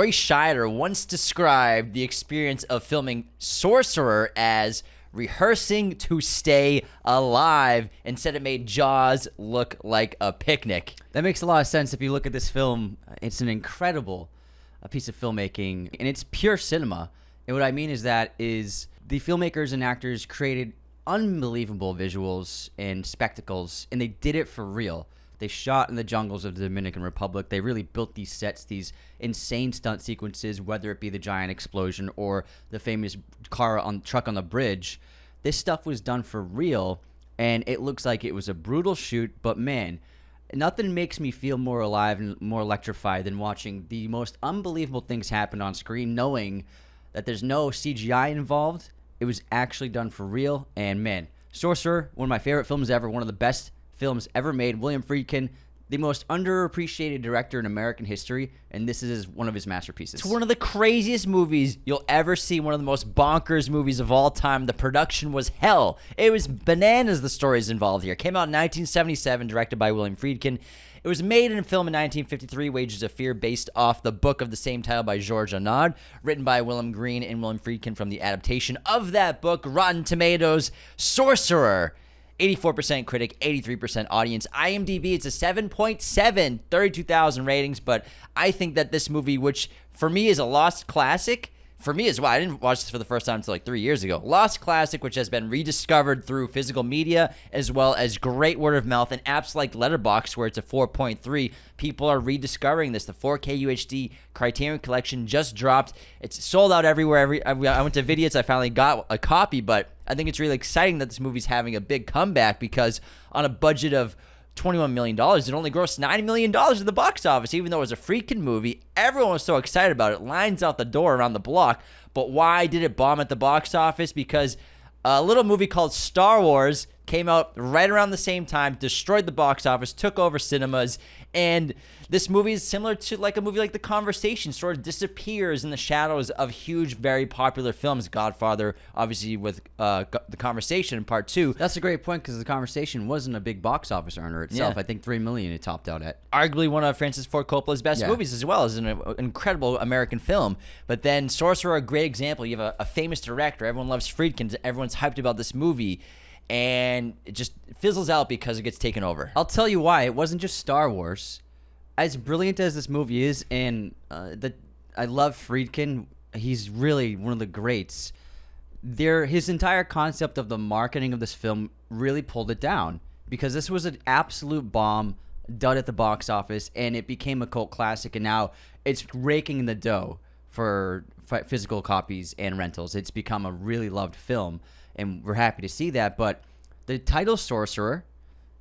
Roy Scheider once described the experience of filming Sorcerer as rehearsing to stay alive. Instead, it made Jaws look like a picnic. That makes a lot of sense if you look at this film. It's an incredible piece of filmmaking, and it's pure cinema. And what I mean is the filmmakers and actors created unbelievable visuals and spectacles, and they did it for real. They shot in the jungles of the Dominican Republic. They really built these sets, these insane stunt sequences, whether it be the giant explosion or the famous truck on the bridge. This stuff was done for real, and it looks like it was a brutal shoot, but man, nothing makes me feel more alive and more electrified than watching the most unbelievable things happen on screen, knowing that there's no CGI involved. It was actually done for real, and man, Sorcerer, one of my favorite films ever, one of the best films ever made. William Friedkin, the most underappreciated director in American history, and this is one of his masterpieces. It's one of the craziest movies you'll ever see, one of the most bonkers movies of all time. The production was hell. It was bananas, the stories involved here. It came out in 1977, directed by William Friedkin. It was made in film in 1953, Wages of Fear, based off the book of the same title by Georges Anand, written by William Green and William Friedkin from the adaptation of that book, Rotten Tomatoes, Sorcerer. 84% critic, 83% audience. IMDb, it's a 7.7, 32,000 ratings, but I think that this movie, which for me is a lost classic, for me as well, I didn't watch this for the first time until like 3 years ago. Lost classic, which has been rediscovered through physical media, as well as great word of mouth and apps like Letterboxd, where it's a 4.3. People are rediscovering this. The 4K UHD Criterion Collection just dropped. It's sold out everywhere. I went to Vidiot's. I finally got a copy, but I think it's really exciting that this movie's having a big comeback, because on a budget of $21 million, it only grossed $9 million in the box office. Even though it was a Friedkin movie, everyone was so excited about it. Lines out the door around the block. But why did it bomb at the box office? Because a little movie called Star Wars came out right around the same time, destroyed the box office, took over cinemas, and this movie is similar to like a movie like The Conversation, sort of disappears in the shadows of huge, very popular films. Godfather, obviously, with The Conversation in part 2. That's a great point, because The Conversation wasn't a big box office earner itself. Yeah. I think $3 million it topped out at. Arguably one of Francis Ford Coppola's best movies, as well as an incredible American film. But then Sorcerer, a great example. You have a famous director. Everyone loves Friedkin. Everyone's hyped about this movie. And it just fizzles out because it gets taken over. I'll tell you why. It wasn't just Star Wars. As brilliant as this movie is, and I love Friedkin, he's really one of the greats. His entire concept of the marketing of this film really pulled it down, because this was an absolute bomb, dud at the box office, and it became a cult classic, and now it's raking in the dough for physical copies and rentals. It's become a really loved film, and we're happy to see that. But the title Sorcerer,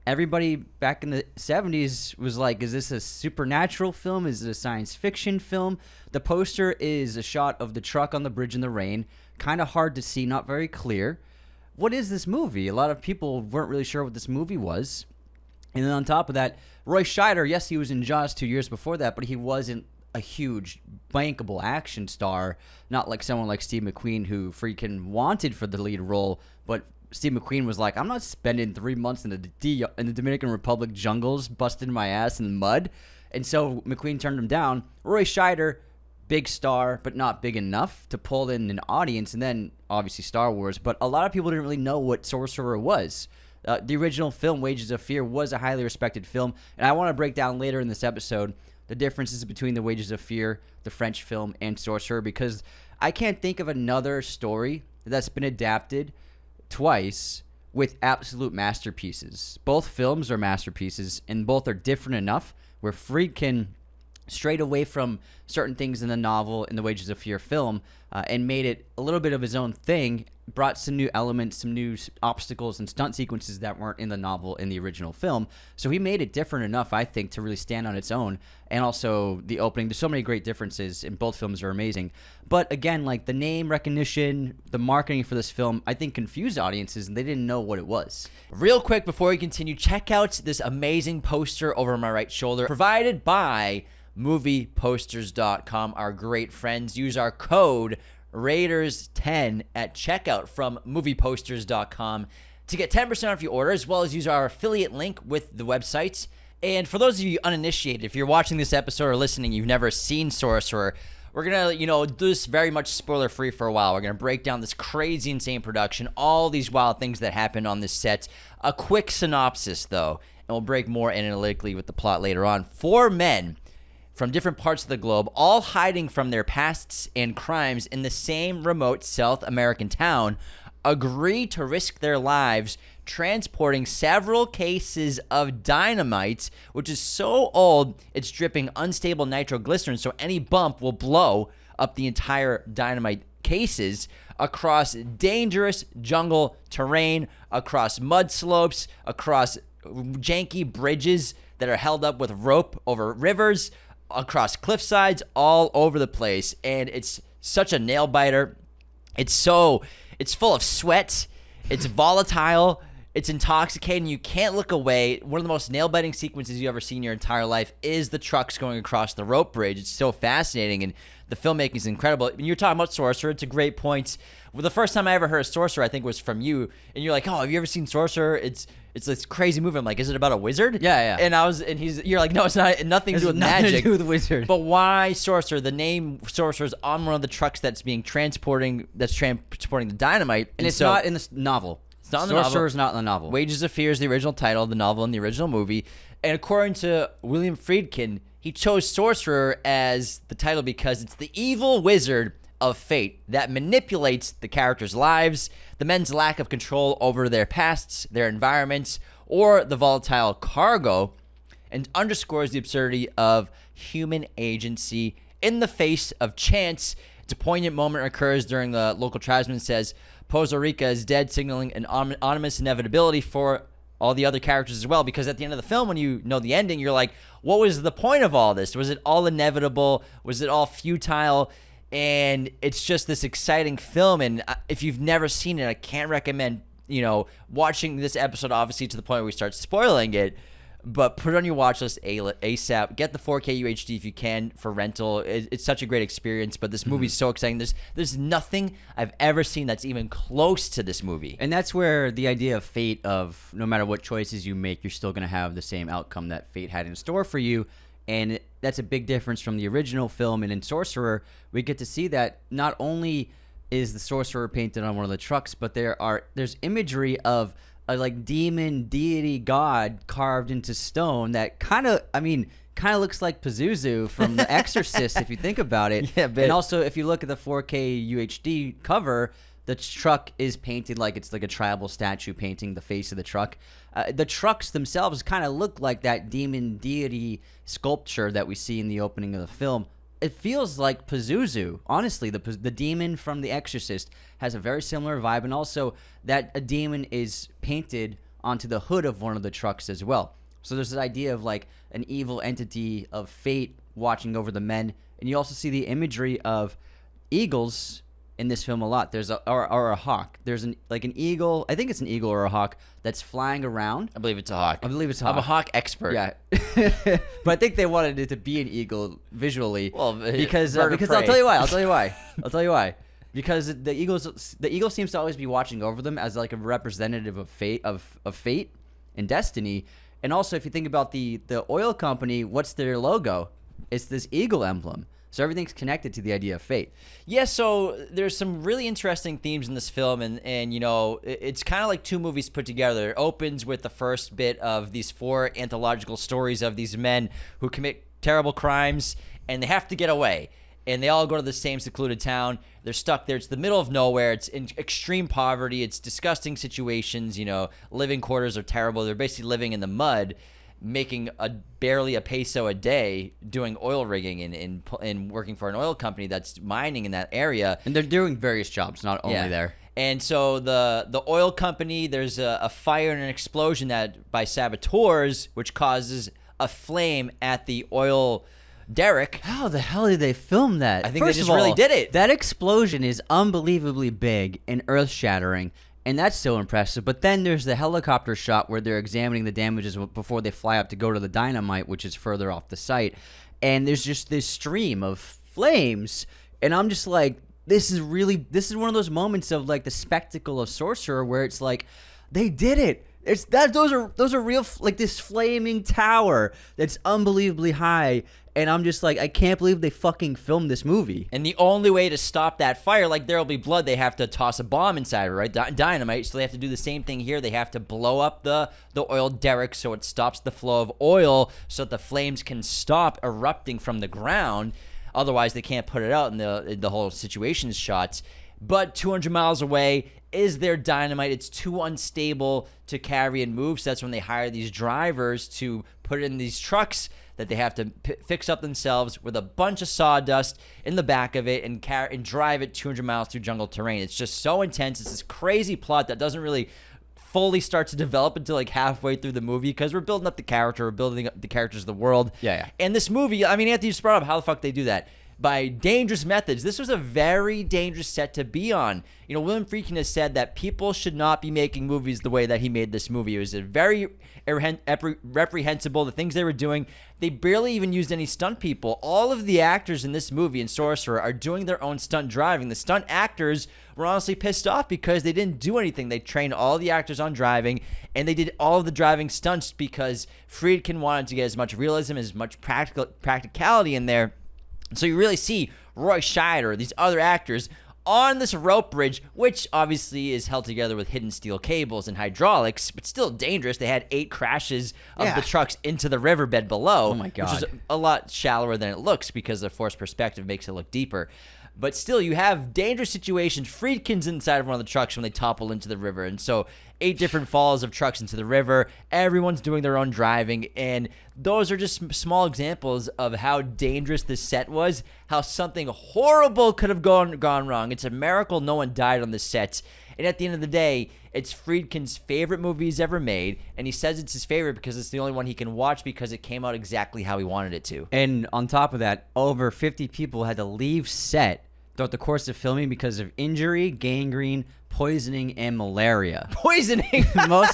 everybody back in the 70s was like, is this a supernatural film? Is it a science fiction film? The poster is a shot of the truck on the bridge in the rain. Kind of hard to see, not very clear. What is this movie? A lot of people weren't really sure what this movie was. And then on top of that, Roy Scheider, yes, he was in Jaws 2 years before that, but he wasn't a huge, bankable action star, not like someone like Steve McQueen, who Friedkin wanted for the lead role, but Steve McQueen was like, I'm not spending 3 months in the Dominican Republic jungles busting my ass in the mud. And so McQueen turned him down. Roy Scheider, big star, but not big enough to pull in an audience. And then, obviously, Star Wars. But a lot of people didn't really know what Sorcerer was. The original film, Wages of Fear, was a highly respected film. And I want to break down later in this episode the differences between the Wages of Fear, the French film, and Sorcerer, because I can't think of another story that's been adapted twice with absolute masterpieces. Both films are masterpieces, and both are different enough where Friedkin strayed away from certain things in the novel in the Wages of Fear film and made it a little bit of his own thing, brought some new elements, some new obstacles and stunt sequences that weren't in the novel in the original film. So he made it different enough, I think, to really stand on its own. And also the opening, there's so many great differences, and both films are amazing. But again, like the name recognition, the marketing for this film, I think confused audiences, and they didn't know what it was. Real quick before we continue, check out this amazing poster over my right shoulder, provided by movieposters.com. Our great friends. Use our code Raiders10 at checkout from movieposters.com to get 10% off your order, as well as use our affiliate link with the website. And for those of you uninitiated, if you're watching this episode or listening, you've never seen Sorcerer, We're going to, do this very much spoiler free for a while. We're going to break down this crazy, insane production, all these wild things that happened on this set. A quick synopsis, though, and we'll break more analytically with the plot later on. 4 men from different parts of the globe, all hiding from their pasts and crimes in the same remote South American town, agree to risk their lives transporting several cases of dynamite, which is so old it's dripping unstable nitroglycerin, so any bump will blow up the entire dynamite cases, across dangerous jungle terrain, across mud slopes, across janky bridges that are held up with rope over rivers, across cliff sides, all over the place. And it's such a nail biter. It's full of sweat. It's volatile. It's intoxicating. You can't look away. One of the most nail-biting sequences you ever seen in your entire life is the trucks going across the rope bridge. It's so fascinating, and the filmmaking is incredible. When you're talking about Sorcerer, it's a great point. Well, the first time I ever heard of Sorcerer, I think, was from you, and you're like, "Oh, have you ever seen Sorcerer? It's this crazy movie." I'm like, "Is it about a wizard?" Yeah. You're like, "No, it's not. Nothing to do with magic. Nothing to do with wizard." But why Sorcerer? The name Sorcerer is on one of the trucks that's transporting the dynamite, and it's not in the novel. Sorcerer's not in the novel. Wages of Fear is the original title of the novel in the original movie. And according to William Friedkin, he chose Sorcerer as the title because it's the evil wizard of fate that manipulates the characters' lives, the men's lack of control over their pasts, their environments, or the volatile cargo, and underscores the absurdity of human agency in the face of chance. It's a poignant moment occurs during the local tribesman says, Poza Rica is dead, signaling an ominous inevitability for all the other characters as well. Because at the end of the film, when you know the ending, you're like, what was the point of all this? Was it all inevitable? Was it all futile? And it's just this exciting film. And if you've never seen it, I can't recommend, watching this episode, obviously, to the point where we start spoiling it. But put it on your watch list ASAP. Get the 4K UHD if you can for rental. It's such a great experience. But this movie is so exciting. There's nothing I've ever seen that's even close to this movie. And that's where the idea of fate, of no matter what choices you make, you're still going to have the same outcome that fate had in store for you. And that's a big difference from the original film. And in Sorcerer, we get to see that not only is the Sorcerer painted on one of the trucks, but there's imagery of a demon deity god carved into stone that kind of looks like Pazuzu from The Exorcist if you think about it. Yeah, but and also if you look at the 4K UHD cover, the truck is painted like it's like a tribal statue painting the face of the truck. The trucks themselves kind of look like that demon deity sculpture that we see in the opening of the film. It feels like Pazuzu. Honestly, the demon from The Exorcist has a very similar vibe, and also that a demon is painted onto the hood of one of the trucks as well. So there's this idea of like an evil entity of fate watching over the men, and you also see the imagery of eagles in this film a lot. There's a hawk. There's an eagle. I think it's an eagle or a hawk that's flying around. I believe it's a hawk. I'm a hawk expert. Yeah, but I think they wanted it to be an eagle visually. Well, because I'll tell you why. Because the eagle seems to always be watching over them as like a representative of fate and destiny. And also, if you think about the oil company, what's their logo? It's this eagle emblem. So everything's connected to the idea of fate. Yeah, so there's some really interesting themes in this film, and it's kind of like 2 movies put together. It opens with the first bit of these 4 anthological stories of these men who commit terrible crimes, and they have to get away. And they all go to the same secluded town. They're stuck there. It's the middle of nowhere. It's in extreme poverty. It's disgusting situations. Living quarters are terrible. They're basically living in the mud, making barely a peso a day doing oil rigging and working for an oil company that's mining in that area. And they're doing various jobs, not only there. And so the oil company, there's a fire and an explosion by saboteurs, which causes a flame at the oil derrick. How the hell did they film that? I think they just really did it. That explosion is unbelievably big and earth-shattering. And that's so impressive. But then there's the helicopter shot where they're examining the damages before they fly up to go to the dynamite, which is further off the site. And there's just this stream of flames. And I'm just like, this is one of those moments of like the spectacle of Sorcerer where it's like, they did it. Those are real, like this flaming tower that's unbelievably high. And I'm just like, I can't believe they fucking filmed this movie. And the only way to stop that fire, like there will be blood, they have to toss a bomb inside of it, right? Dynamite. So they have to do the same thing here. They have to blow up the oil derrick so it stops the flow of oil so that the flames can stop erupting from the ground. Otherwise, they can't put it out and the whole situation is shot. But 200 miles away is there dynamite. It's too unstable to carry and move. So that's when they hire these drivers to put it in these trucks that they have to fix up themselves with a bunch of sawdust in the back of it and drive it 200 miles through jungle terrain. It's just so intense. It's this crazy plot that doesn't really fully start to develop until like halfway through the movie because we're building up the character, we're building up the characters of the world. Yeah. And this movie, I mean, Anthony just brought up how the fuck they do that. By dangerous methods. This was a very dangerous set to be on. You know, William Friedkin has said that people should not be making movies the way that he made this movie. It was a very reprehensible. The things they were doing, they barely even used any stunt people. All of the actors in this movie in Sorcerer are doing their own stunt driving. The stunt actors were honestly pissed off because they didn't do anything. They trained all the actors on driving, and they did all of the driving stunts because Friedkin wanted to get as much realism, as much practicality in there. So you really see Roy Scheider, these other actors, on this rope bridge, which obviously is held together with hidden steel cables and hydraulics, but still dangerous. They had 8 crashes of the trucks into the riverbed below. Oh my God. Which is a lot shallower than it looks because the forced perspective makes it look deeper. But still, you have dangerous situations. Friedkin's inside of one of the trucks when they topple into the river. And so 8 different falls of trucks into the river. Everyone's doing their own driving. And those are just small examples of how dangerous this set was, how something horrible could have gone wrong. It's a miracle no one died on this set. And at the end of the day, it's Friedkin's favorite movie he's ever made. And he says it's his favorite because it's the only one he can watch because it came out exactly how he wanted it to. And on top of that, over 50 people had to leave set throughout the course of filming because of injury, gangrene, poisoning, and malaria. Poisoning?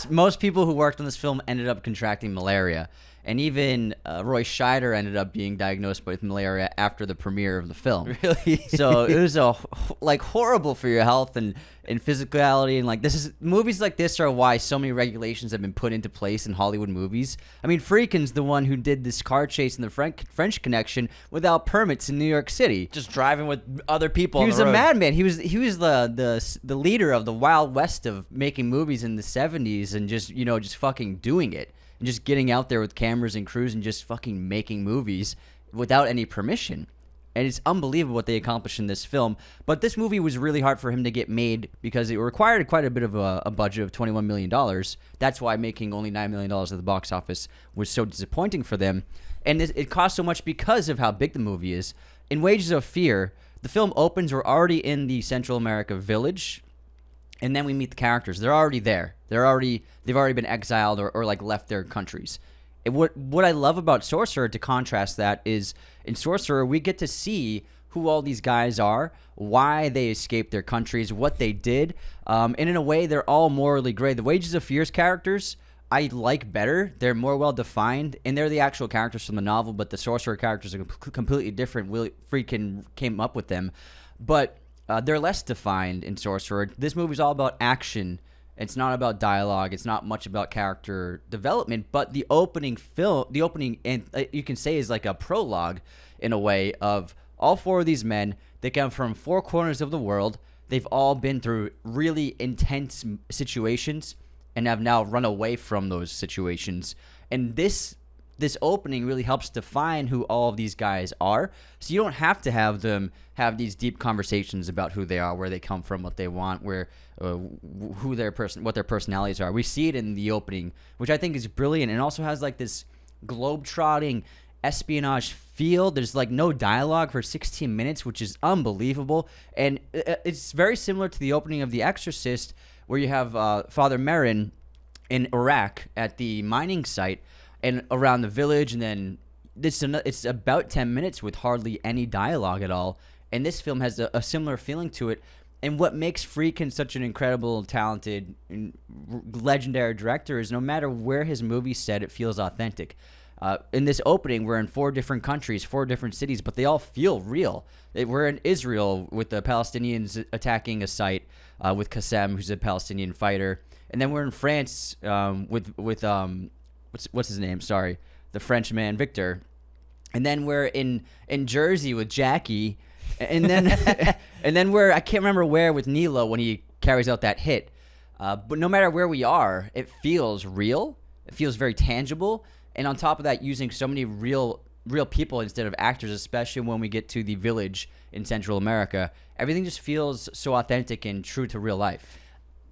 most people who worked on this film ended up contracting malaria. And even Roy Scheider ended up being diagnosed with malaria after the premiere of the film. Really? So it was horrible for your health and physicality, and like movies like this are why so many regulations have been put into place in Hollywood movies. I mean, Friedkin's the one who did this car chase in the French Connection without permits in New York City, Just driving with other people. He on was the a road. madman. He was the leader of the Wild West of making movies in the 70s and just fucking doing it. And just getting out there with cameras and crews and just fucking making movies without any permission. And it's unbelievable what they accomplished in this film. But this movie was really hard for him to get made because it required quite a bit of a budget of $21 million. That's why making only $9 million at the box office was so disappointing for them. And it cost so much because of how big the movie is. In Wages of Fear, the film opens, we're already in the Central America village. And then we meet the characters. They're already there. They've already been exiled or like left their countries. And what I love about Sorcerer, to contrast that, is in Sorcerer we get to see who all these guys are, why they escaped their countries, what they did, and in a way they're all morally gray. The Wages of Fear's characters I like better. They're more well defined, and they're the actual characters from the novel. But the Sorcerer characters are completely different. Friedkin came up with them, but they're less defined in Sorcerer. This movie's all about action. It's not about dialogue. It's not much about character development. But the opening, and you can say, is like a prologue in a way of all 4 of these men. They come from 4 corners of the world. They've all been through really intense situations and have now run away from those situations. And this opening really helps define who all of these guys are. So you don't have to have them have these deep conversations about who they are, where they come from, what they want, what their personalities are. We see it in the opening, which I think is brilliant, and also has like this globe-trotting espionage feel. There's like no dialogue for 16 minutes, which is unbelievable. And it's very similar to the opening of The Exorcist, where you have Father Merrin in Iraq at the mining site and around the village, and then it's about 10 minutes with hardly any dialogue at all. And this film has a similar feeling to it. And what makes Friedkin such an incredible, talented, legendary director is no matter where his movie's set, it feels authentic. In this opening, we're in 4 different countries, 4 different cities, but they all feel real. We're in Israel with the Palestinians attacking a site with Qassem, who's a Palestinian fighter. And then we're in France with what's his name? Sorry. The Frenchman, Victor. and then we're in Jersey with Jackie, and then and then I can't remember where with Nilo when he carries out that hit. But no matter where we are, it feels real. It feels very tangible, and on top of that, using so many real people instead of actors, especially when we get to the village in Central America, everything just feels so authentic and true to real life.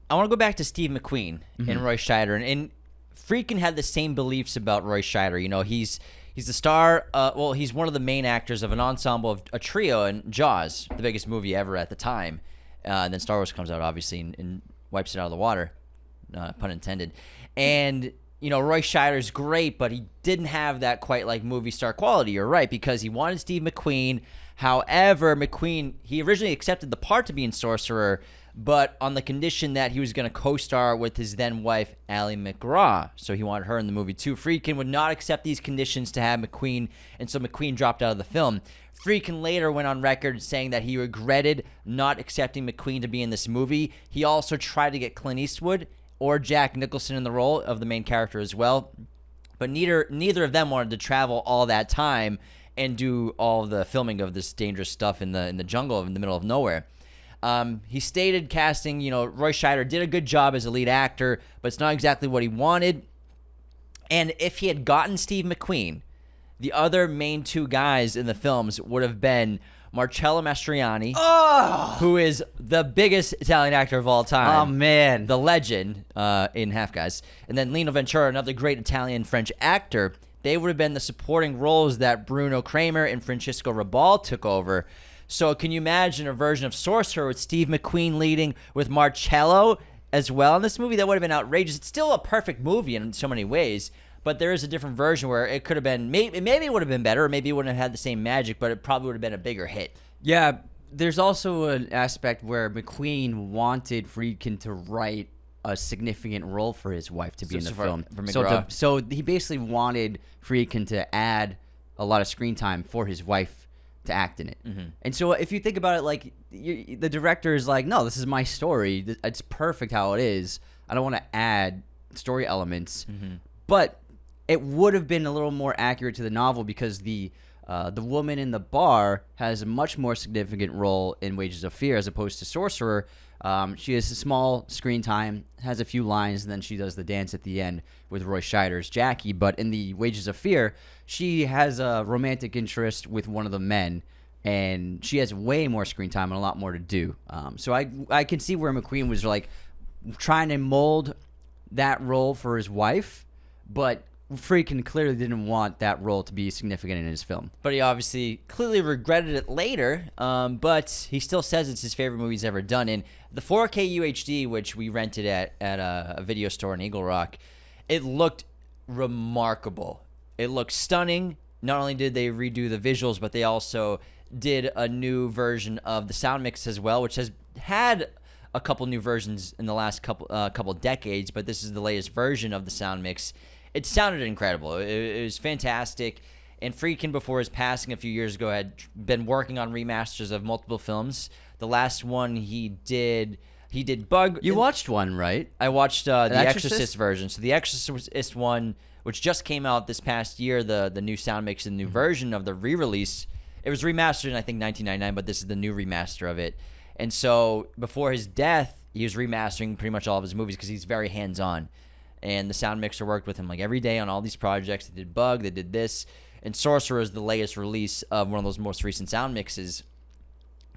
I want to go back to Steve McQueen and Roy Scheider, and Friedkin had the same beliefs about Roy Scheider. You know, he's the star. He's one of the main actors of an ensemble of a trio in Jaws, the biggest movie ever at the time. And then Star Wars comes out, obviously, and wipes it out of the water, pun intended. And you know, Roy Scheider's great, but he didn't have that quite like movie star quality. You're right, because he wanted Steve McQueen. However, McQueen, he originally accepted the part to be in Sorcerer, but on the condition that he was going to co-star with his then wife, Ally McGraw. So he wanted her in the movie too. Friedkin would not accept these conditions to have McQueen, and so McQueen dropped out of the film. Friedkin later went on record saying that he regretted not accepting McQueen to be in this movie. He also tried to get Clint Eastwood or Jack Nicholson in the role of the main character as well, but neither of them wanted to travel all that time and do all the filming of this dangerous stuff in the jungle in the middle of nowhere. He stated casting, you know, Roy Scheider did a good job as a lead actor, but it's not exactly what he wanted. And if he had gotten Steve McQueen, the other main two guys in the films would have been Marcello Mastroianni, who is the biggest Italian actor of all time. Oh, man. The legend in Half Guys. And then Lino Ventura, another great Italian-French actor. They would have been the supporting roles that Bruno Kramer and Francisco Rabal took over. So can you imagine a version of Sorcerer with Steve McQueen leading with Marcello as well in this movie? That would have been outrageous. It's still a perfect movie in so many ways, but there is a different version where it could have been, maybe it would have been better, or maybe it wouldn't have had the same magic, but it probably would have been a bigger hit. Yeah, there's also an aspect where McQueen wanted Friedkin to write a significant role for his wife to be in the film. So he basically wanted Friedkin to add a lot of screen time for his wife to act in it. Mm-hmm. And so if you think about it, like the director is like, no, this is my story. It's perfect how it is. I don't want to add story elements. Mm-hmm. But it would have been a little more accurate to the novel because the woman in the bar has a much more significant role in Wages of Fear as opposed to Sorcerer. She has a small screen time, has a few lines, and then she does the dance at the end with Roy Scheider's Jackie. But in the Wages of Fear, she has a romantic interest with one of the men, and she has way more screen time and a lot more to do. So I can see where McQueen was like trying to mold that role for his wife, but Friedkin clearly didn't want that role to be significant in his film. But he obviously clearly regretted it later, but he still says it's his favorite movie he's ever done. And the 4K UHD, which we rented at a video store in Eagle Rock, it looked remarkable. It looked stunning. Not only did they redo the visuals, but they also did a new version of the sound mix as well, which has had a couple new versions in the last couple decades, but this is the latest version of the sound mix. It sounded incredible. It was fantastic. And Friedkin, before his passing a few years ago, had been working on remasters of multiple films. The last one he did Bug. You watched one, right? I watched the Exorcist version. So the Exorcist one, which just came out this past year, the new sound mix and new version of the re-release. It was remastered in, I think, 1999, but this is the new remaster of it. And so before his death, he was remastering pretty much all of his movies because he's very hands-on. And the sound mixer worked with him like every day on all these projects. They did Bug, they did this, and Sorcerer is the latest release of one of those most recent sound mixes.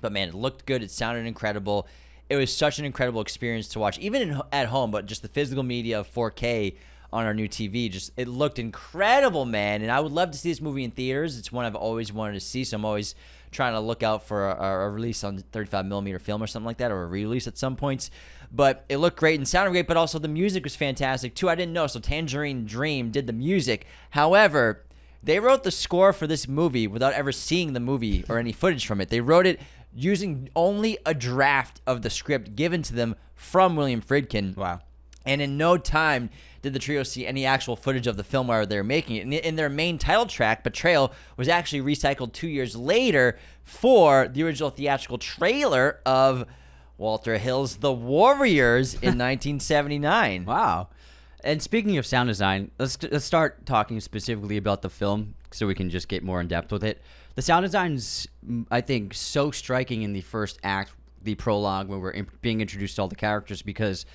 But man, it looked good. It sounded incredible. It was such an incredible experience to watch, even at home. But just the physical media of 4K on our new TV, it looked incredible, man. And I would love to see this movie in theaters. It's one I've always wanted to see, so I'm always trying to look out for a release on 35mm film or something like that, or a re-release at some points. But it looked great and sounded great, but also the music was fantastic too. I didn't know, so Tangerine Dream did the music. However, they wrote the score for this movie without ever seeing the movie or any footage from it. They wrote it using only a draft of the script given to them from William Friedkin. Wow. And in no time did the trio see any actual footage of the film while they were making it. And in their main title track, Betrayal, was actually recycled 2 years later for the original theatrical trailer of Walter Hill's The Warriors in 1979. Wow. And speaking of sound design, let's start talking specifically about the film, so we can just get more in depth with it. The sound design's, I think, so striking in the first act, the prologue, where we're being introduced to all the characters, because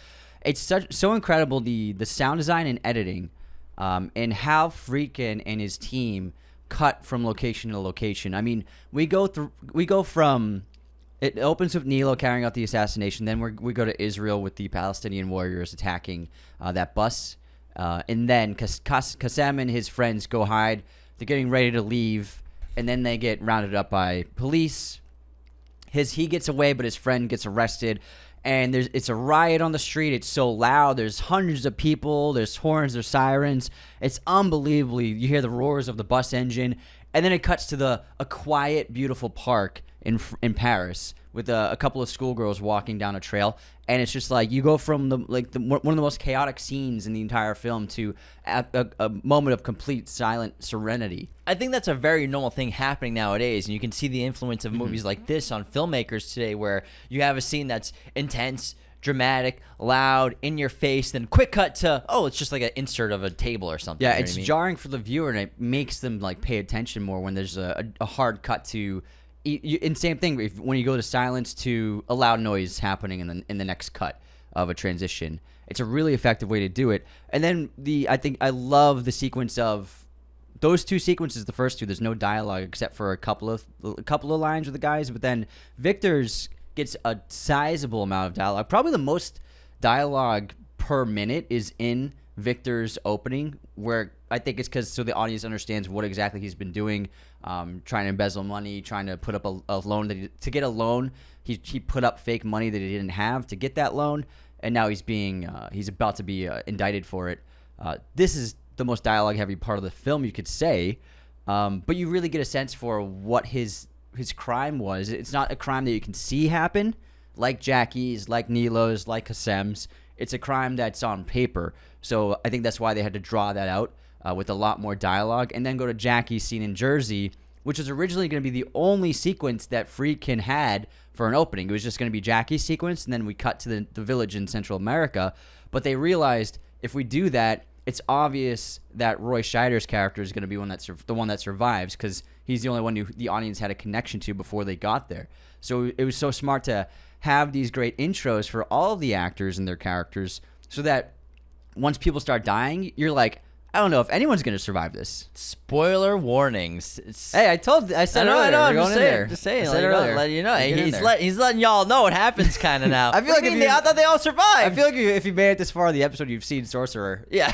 it's so incredible, the sound design and editing, and how Friedkin and his team cut from location to location. I mean, we go from, it opens with Nilo carrying out the assassination, then we go to Israel with the Palestinian warriors attacking that bus, and then Qassem and his friends go hide. They're getting ready to leave, and then they get rounded up by police. He gets away, but his friend gets arrested, and it's a riot on the street. It's so loud. There's hundreds of people. There's horns. There's sirens. It's unbelievable. You hear the roars of the bus engine, and then it cuts to a quiet, beautiful park in Paris with a couple of schoolgirls walking down a trail, and it's just like you go from one of the most chaotic scenes in the entire film to a moment of complete silent serenity. I think that's a very normal thing happening nowadays, and you can see the influence of movies like this on filmmakers today, where you have a scene that's intense, dramatic, loud, in your face, then quick cut to, it's just like an insert of a table or something. Yeah, you know it's what I mean? jarring for the viewer, and it makes them like pay attention more when there's a hard cut to. And same thing when you go to silence to a loud noise happening in the next cut of a transition. It's a really effective way to do it. And then I love the sequence of those two sequences. The first two, there's no dialogue except for a couple of lines with the guys, but then Victor's gets a sizable amount of dialogue. Probably the most dialogue per minute is in Victor's opening, where I think it's because so the audience understands what exactly he's been doing, trying to embezzle money, trying to put up a loan. To get a loan, he put up fake money that he didn't have to get that loan, and now he's about to be indicted for it. This is the most dialogue-heavy part of the film, you could say, but you really get a sense for what his crime was. It's not a crime that you can see happen, like Jackie's, like Nilo's, like Qassem's. It's a crime that's on paper. So I think that's why they had to draw that out with a lot more dialogue, and then go to Jackie's scene in Jersey, which was originally going to be the only sequence that Friedkin had for an opening. It was just going to be Jackie's sequence, and then we cut to the village in Central America. But they realized if we do that, it's obvious that Roy Scheider's character is going to be the one that survives, because he's the only one who the audience had a connection to before they got there. So it was so smart to have these great intros for all of the actors and their characters, so that once people start dying, you're like, I don't know if anyone's going to survive this. Spoiler warnings. Hey, I said earlier. I know. I'm just saying. Like, earlier. let you know. Get He's letting y'all know what happens, kind of now. I feel like I thought they all survived. I feel like if you made it this far in the episode, you've seen Sorcerer. Yeah,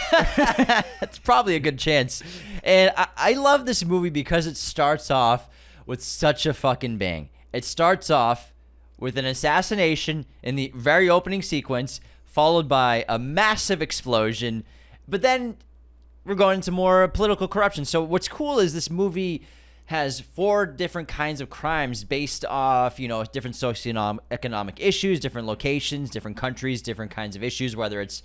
that's probably a good chance. And I love this movie because it starts off with such a fucking bang. It starts off with an assassination in the very opening sequence, followed by a massive explosion, but then we're going into more political corruption. So what's cool is this movie has 4 different kinds of crimes based off, different socioeconomic issues, different locations, different countries, different kinds of issues, whether it's,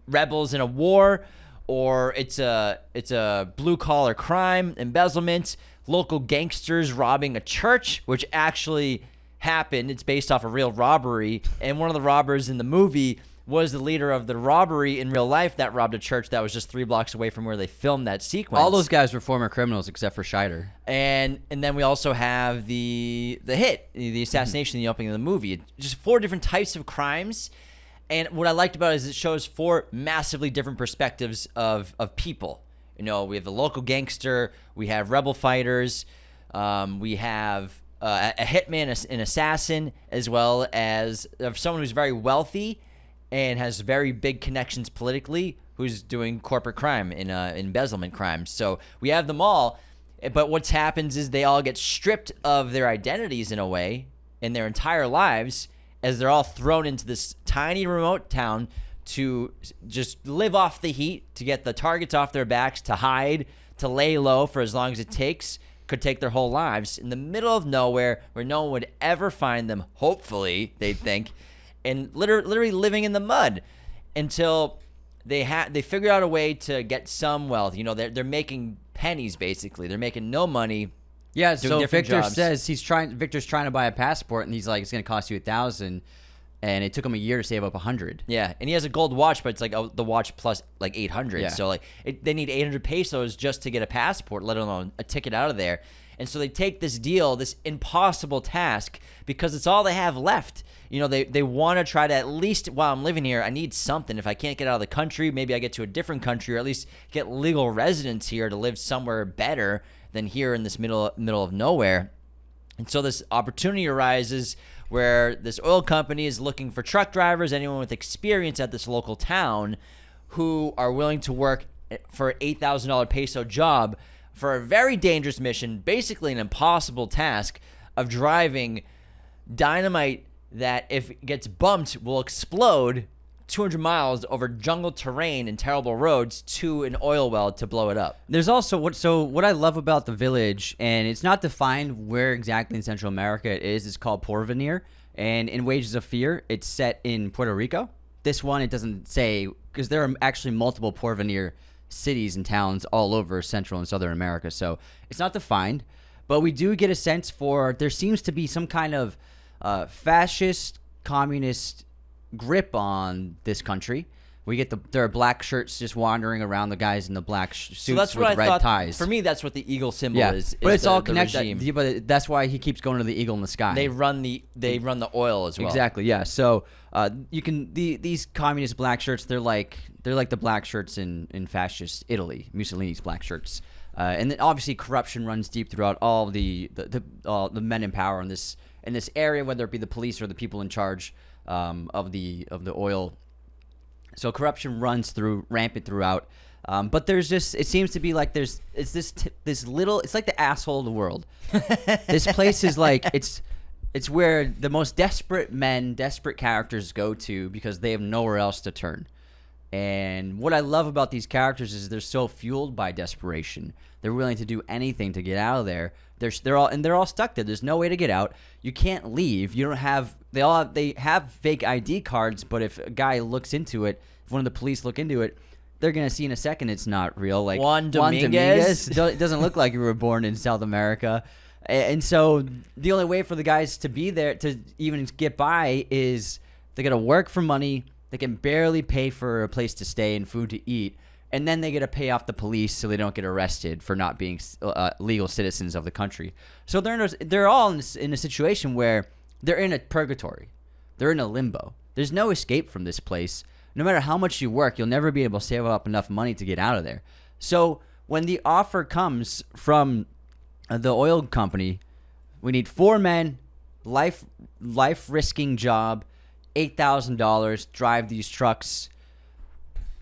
rebels in a war, or it's a blue-collar crime, embezzlement, local gangsters robbing a church, which actually happened. It's based off a real robbery, and one of the robbers in the movie was the leader of the robbery in real life that robbed a church that was just 3 blocks away from where they filmed that sequence. All those guys were former criminals except for Scheider. And then we also have the hit, the assassination in the opening of the movie. Just 4 different types of crimes. And what I liked about it is it shows 4 massively different perspectives of people. We have the local gangster, we have rebel fighters, we have a hitman, an assassin, as well as someone who's very wealthy and has very big connections politically, who's doing corporate crime and embezzlement crimes. So we have them all, but what happens is they all get stripped of their identities in a way in their entire lives, as they're all thrown into this tiny remote town to just live off the heat, to get the targets off their backs, to hide, to lay low for as long as it takes. Could take their whole lives in the middle of nowhere where no one would ever find them, hopefully, they'd think, and literally living in the mud until they figure out a way to get some wealth. They're making pennies, basically. They're making no money. Yeah, so Victor jobs. says Victor's trying to buy a passport, and he's like, it's going to cost you $1,000. and it took him a year to save up 100. Yeah, and he has a gold watch, but it's like the watch plus like 800. Yeah. So like they need 800 pesos just to get a passport, let alone a ticket out of there. And so they take this deal, this impossible task, because it's all they have left. You know, they want to try to, at least while I'm living here, I need something. If I can't get out of the country, maybe I get to a different country, or at least get legal residence here to live somewhere better than here in this middle of nowhere. And so this opportunity arises where this oil company is looking for truck drivers, anyone with experience at this local town, who are willing to work for an $8,000 peso job for a very dangerous mission, basically an impossible task of driving dynamite that, if it gets bumped, will explode 200 miles over jungle terrain and terrible roads to an oil well to blow it up. There's also what I love about the village, and it's not defined where exactly in Central America it is. It's called Porvenir, and in Wages of Fear, it's set in Puerto Rico. This one, it doesn't say, because there are actually multiple Porvenir cities and towns all over Central and Southern America, so it's not defined. But we do get a sense for there seems to be some kind of fascist, communist grip on this country. We get there are black shirts just wandering around, the guys in the black suits with red ties. For me, that's what the eagle symbol is. But it's all the connected. regime. But that's why he keeps going to the eagle in the sky. They run the oil as well. Exactly. Yeah. So you can these communist black shirts. They're like the black shirts in fascist Italy, Mussolini's black shirts. And then obviously corruption runs deep throughout all the men in power in this area, whether it be the police or the people in charge of the oil. So corruption runs rampant throughout. But there's just, it seems to be like it's like the asshole of the world. This place is like, it's where the most desperate characters go to because they have nowhere else to turn. And what I love about these characters is they're so fueled by desperation. They're willing to do anything to get out of there. They're all stuck there. There's no way to get out. You can't leave. You don't have. They have fake ID cards, but if a guy looks into it, if one of the police look into it, they're gonna see in a second it's not real. Like Juan Dominguez it doesn't look like you were born in South America. And so the only way for the guys to be there to even get by is they got to work for money. They can barely pay for a place to stay and food to eat. And then they get to pay off the police so they don't get arrested for not being legal citizens of the country. So they're all in a situation where they're in a purgatory. They're in a limbo. There's no escape from this place. No matter how much you work, you'll never be able to save up enough money to get out of there. So when the offer comes from the oil company, we need 4 men, life-risking job, $8,000, drive these trucks.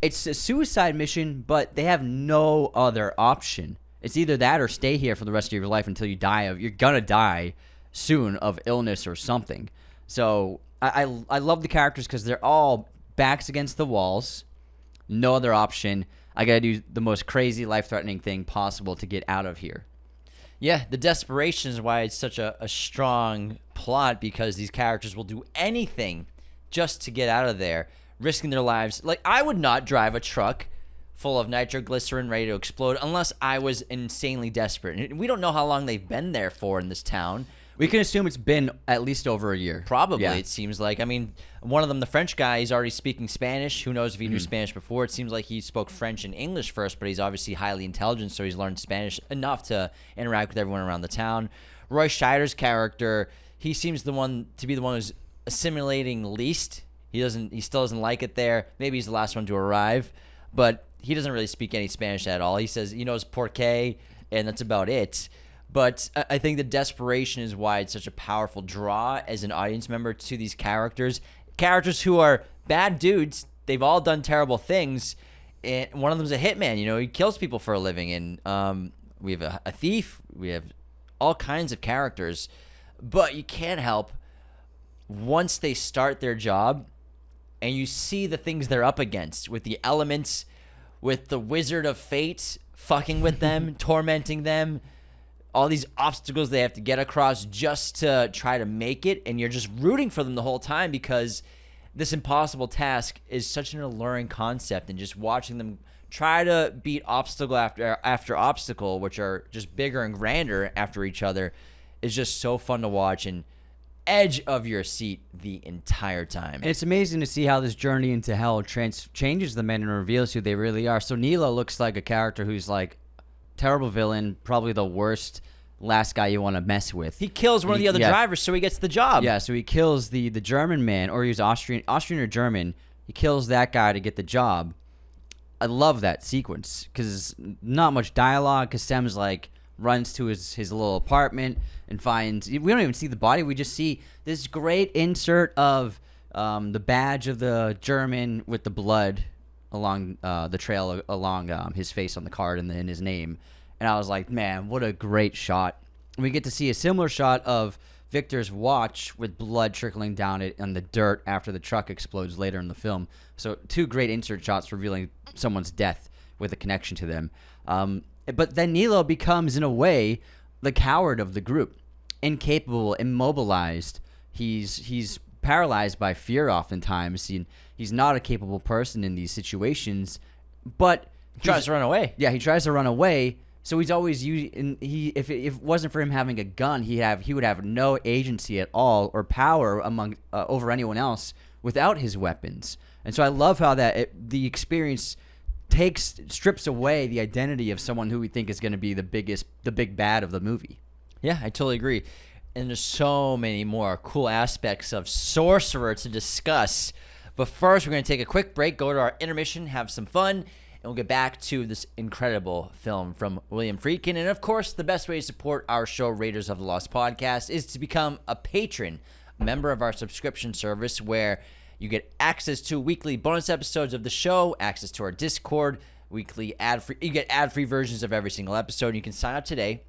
It's a suicide mission, but they have no other option. It's either that or stay here for the rest of your life until you die you're gonna die soon of illness or something. So I love the characters because they're all backs against the walls, no other option. I gotta do the most crazy, life-threatening thing possible to get out of here. Yeah, the desperation is why it's such a strong plot, because these characters will do anything just to get out of there, risking their lives. Like, I would not drive a truck full of nitroglycerin ready to explode unless I was insanely desperate. And we don't know how long they've been there for in this town. We can assume it's been at least over a year. Probably, Yeah. It seems like. I mean, one of them, the French guy, he's already speaking Spanish. Who knows if he knew Spanish before? It seems like he spoke French and English first, but he's obviously highly intelligent, so he's learned Spanish enough to interact with everyone around the town. Roy Scheider's character, he seems to be the one who's assimilating least. He still doesn't like it there. Maybe he's the last one to arrive, but he doesn't really speak any Spanish at all. He says he knows porque, and that's about it. But I think the desperation is why it's such a powerful draw as an audience member to these characters. Characters who are bad dudes. They've all done terrible things. And one of them's a hitman. You know, he kills people for a living. And we have a thief. We have all kinds of characters. But you can't help, once they start their job and you see the things they're up against with the elements, with the wizard of fate fucking with them, tormenting them, all these obstacles they have to get across just to try to make it, and you're just rooting for them the whole time because this impossible task is such an alluring concept, and just watching them try to beat obstacle after obstacle, which are just bigger and grander after each other, is just so fun to watch. And edge of your seat the entire time. And it's amazing to see how this journey into hell changes the men and reveals who they really are. So Nilo looks like a character who's like terrible villain, probably the worst last guy you want to mess with. He kills one of the other drivers, so he gets the job. Yeah, so he kills the German man, or he's Austrian or German. He kills that guy to get the job. I love that sequence because not much dialogue. Because Sam's like runs to his little apartment and finds. We don't even see the body. We just see this great insert of the badge of the German with the blood along the trail along his face on the card and then his name. And I was like, man, what a great shot. We get to see a similar shot of Victor's watch with blood trickling down it on the dirt after the truck explodes later in the film. So 2 great insert shots revealing someone's death with a connection to them. But then Nilo becomes, in a way, the coward of the group. Incapable, immobilized. He's paralyzed by fear oftentimes. He's not a capable person in these situations. But he tries to run away. Yeah, he tries to run away. So he's always using. If it wasn't for him having a gun, he would have no agency at all or power over anyone else without his weapons. And so I love how the experience strips away the identity of someone who we think is going to be the big bad of the movie. Yeah, I totally agree. And there's so many more cool aspects of Sorcerer to discuss. But first, we're going to take a quick break, go to our intermission, have some fun, and we'll get back to this incredible film from William Friedkin. And, of course, the best way to support our show, Raiders of the Lost Podcast, is to become a patron, a member of our subscription service, where you get access to weekly bonus episodes of the show, access to our Discord, weekly ad-free. You get ad-free versions of every single episode. You can sign up today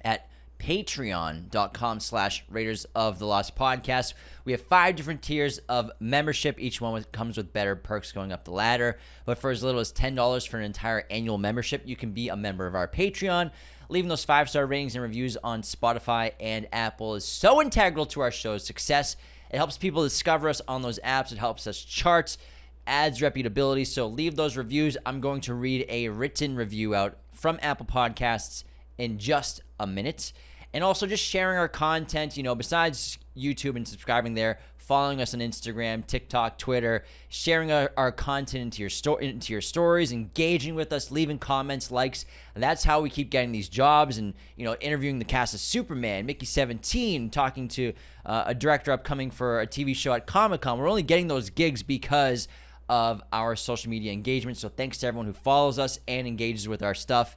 at patreon.com/Raiders of the Lost Podcast. We have 5 different tiers of membership. Each one comes with better perks going up the ladder. But for as little as $10 for an entire annual membership, you can be a member of our Patreon. Leaving those 5-star ratings and reviews on Spotify and Apple is so integral to our show's success. It helps people discover us on those apps. It helps us charts, adds reputability. So leave those reviews. I'm going to read a written review out from Apple Podcasts in just a minute. And also just sharing our content, besides YouTube and subscribing there, following us on Instagram, TikTok, Twitter, sharing our content into your stories, engaging with us, leaving comments, likes. And that's how we keep getting these jobs and, interviewing the cast of Superman, Mickey 17, talking to a director upcoming for a TV show at Comic-Con. We're only getting those gigs because of our social media engagement. So thanks to everyone who follows us and engages with our stuff.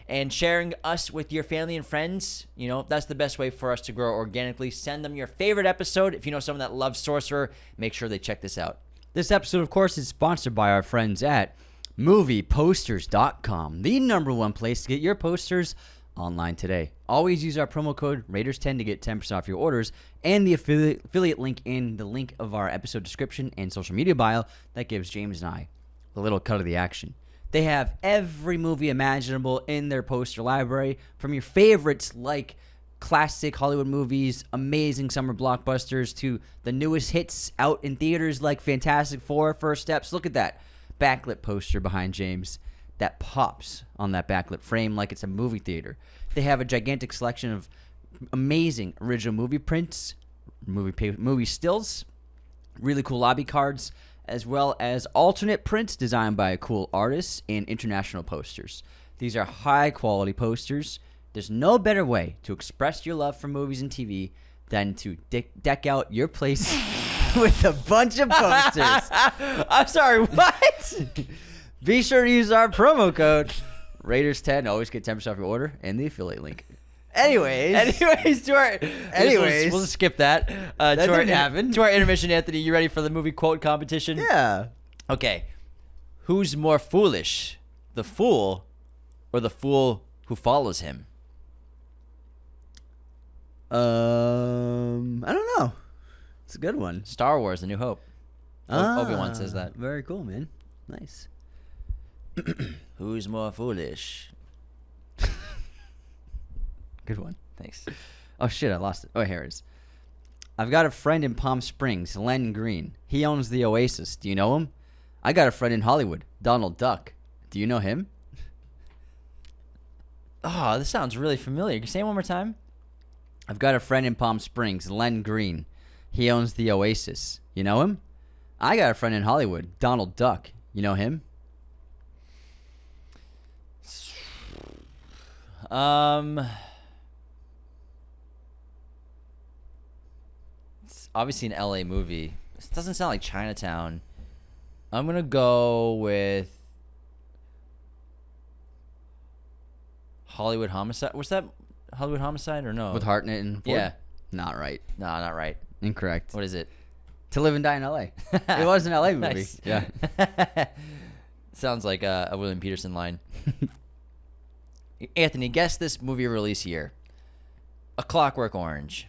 And sharing us with your family and friends, that's the best way for us to grow organically. Send them your favorite episode. If you know someone that loves Sorcerer, make sure they check this out. This episode, of course, is sponsored by our friends at movieposters.com, the #1 place to get your posters online today. Always use our promo code Raiders10 to get 10% off your orders, and the affiliate link in the link of our episode description and social media bio that gives James and I a little cut of the action. They have every movie imaginable in their poster library, from your favorites like classic Hollywood movies, amazing summer blockbusters, to the newest hits out in theaters like Fantastic Four, First Steps. Look at that backlit poster behind James that pops on that backlit frame like it's a movie theater. They have a gigantic selection of amazing original movie prints, movie stills, really cool lobby cards, as well as alternate prints designed by cool artists and international posters. These are high-quality posters. There's no better way to express your love for movies and TV than to deck out your place with a bunch of posters. I'm sorry, what? Be sure to use our promo code Raiders10. Always get 10% off your order and the affiliate link. Anyways, we'll just skip that. That didn't happen. To our intermission, Anthony. You ready for the movie quote competition? Yeah. Okay. Who's more foolish, the fool or the fool who follows him? I don't know. It's a good one. Star Wars: A New Hope. Obi-Wan says that. Very cool, man. Nice. Who's more foolish? Good one. Thanks. Oh, shit, I lost it. Oh, here it is. I've got a friend in Palm Springs, Len Green. He owns the Oasis. Do you know him? I got a friend in Hollywood, Donald Duck. Do you know him? Oh, this sounds really familiar. Can you say it one more time? I've got a friend in Palm Springs, Len Green. He owns the Oasis. You know him? I got a friend in Hollywood, Donald Duck. You know him? It's obviously an LA movie. This doesn't sound like Chinatown. I'm gonna go with Hollywood Homicide. What's that? Hollywood Homicide or no? With Hartnett and Ford? Yeah. Not right. No, not right. Incorrect. What is it? To Live and Die in L.A. It was an L.A. movie. Nice. Yeah. Sounds like a William Peterson line. Anthony, guess this movie release year. A Clockwork Orange.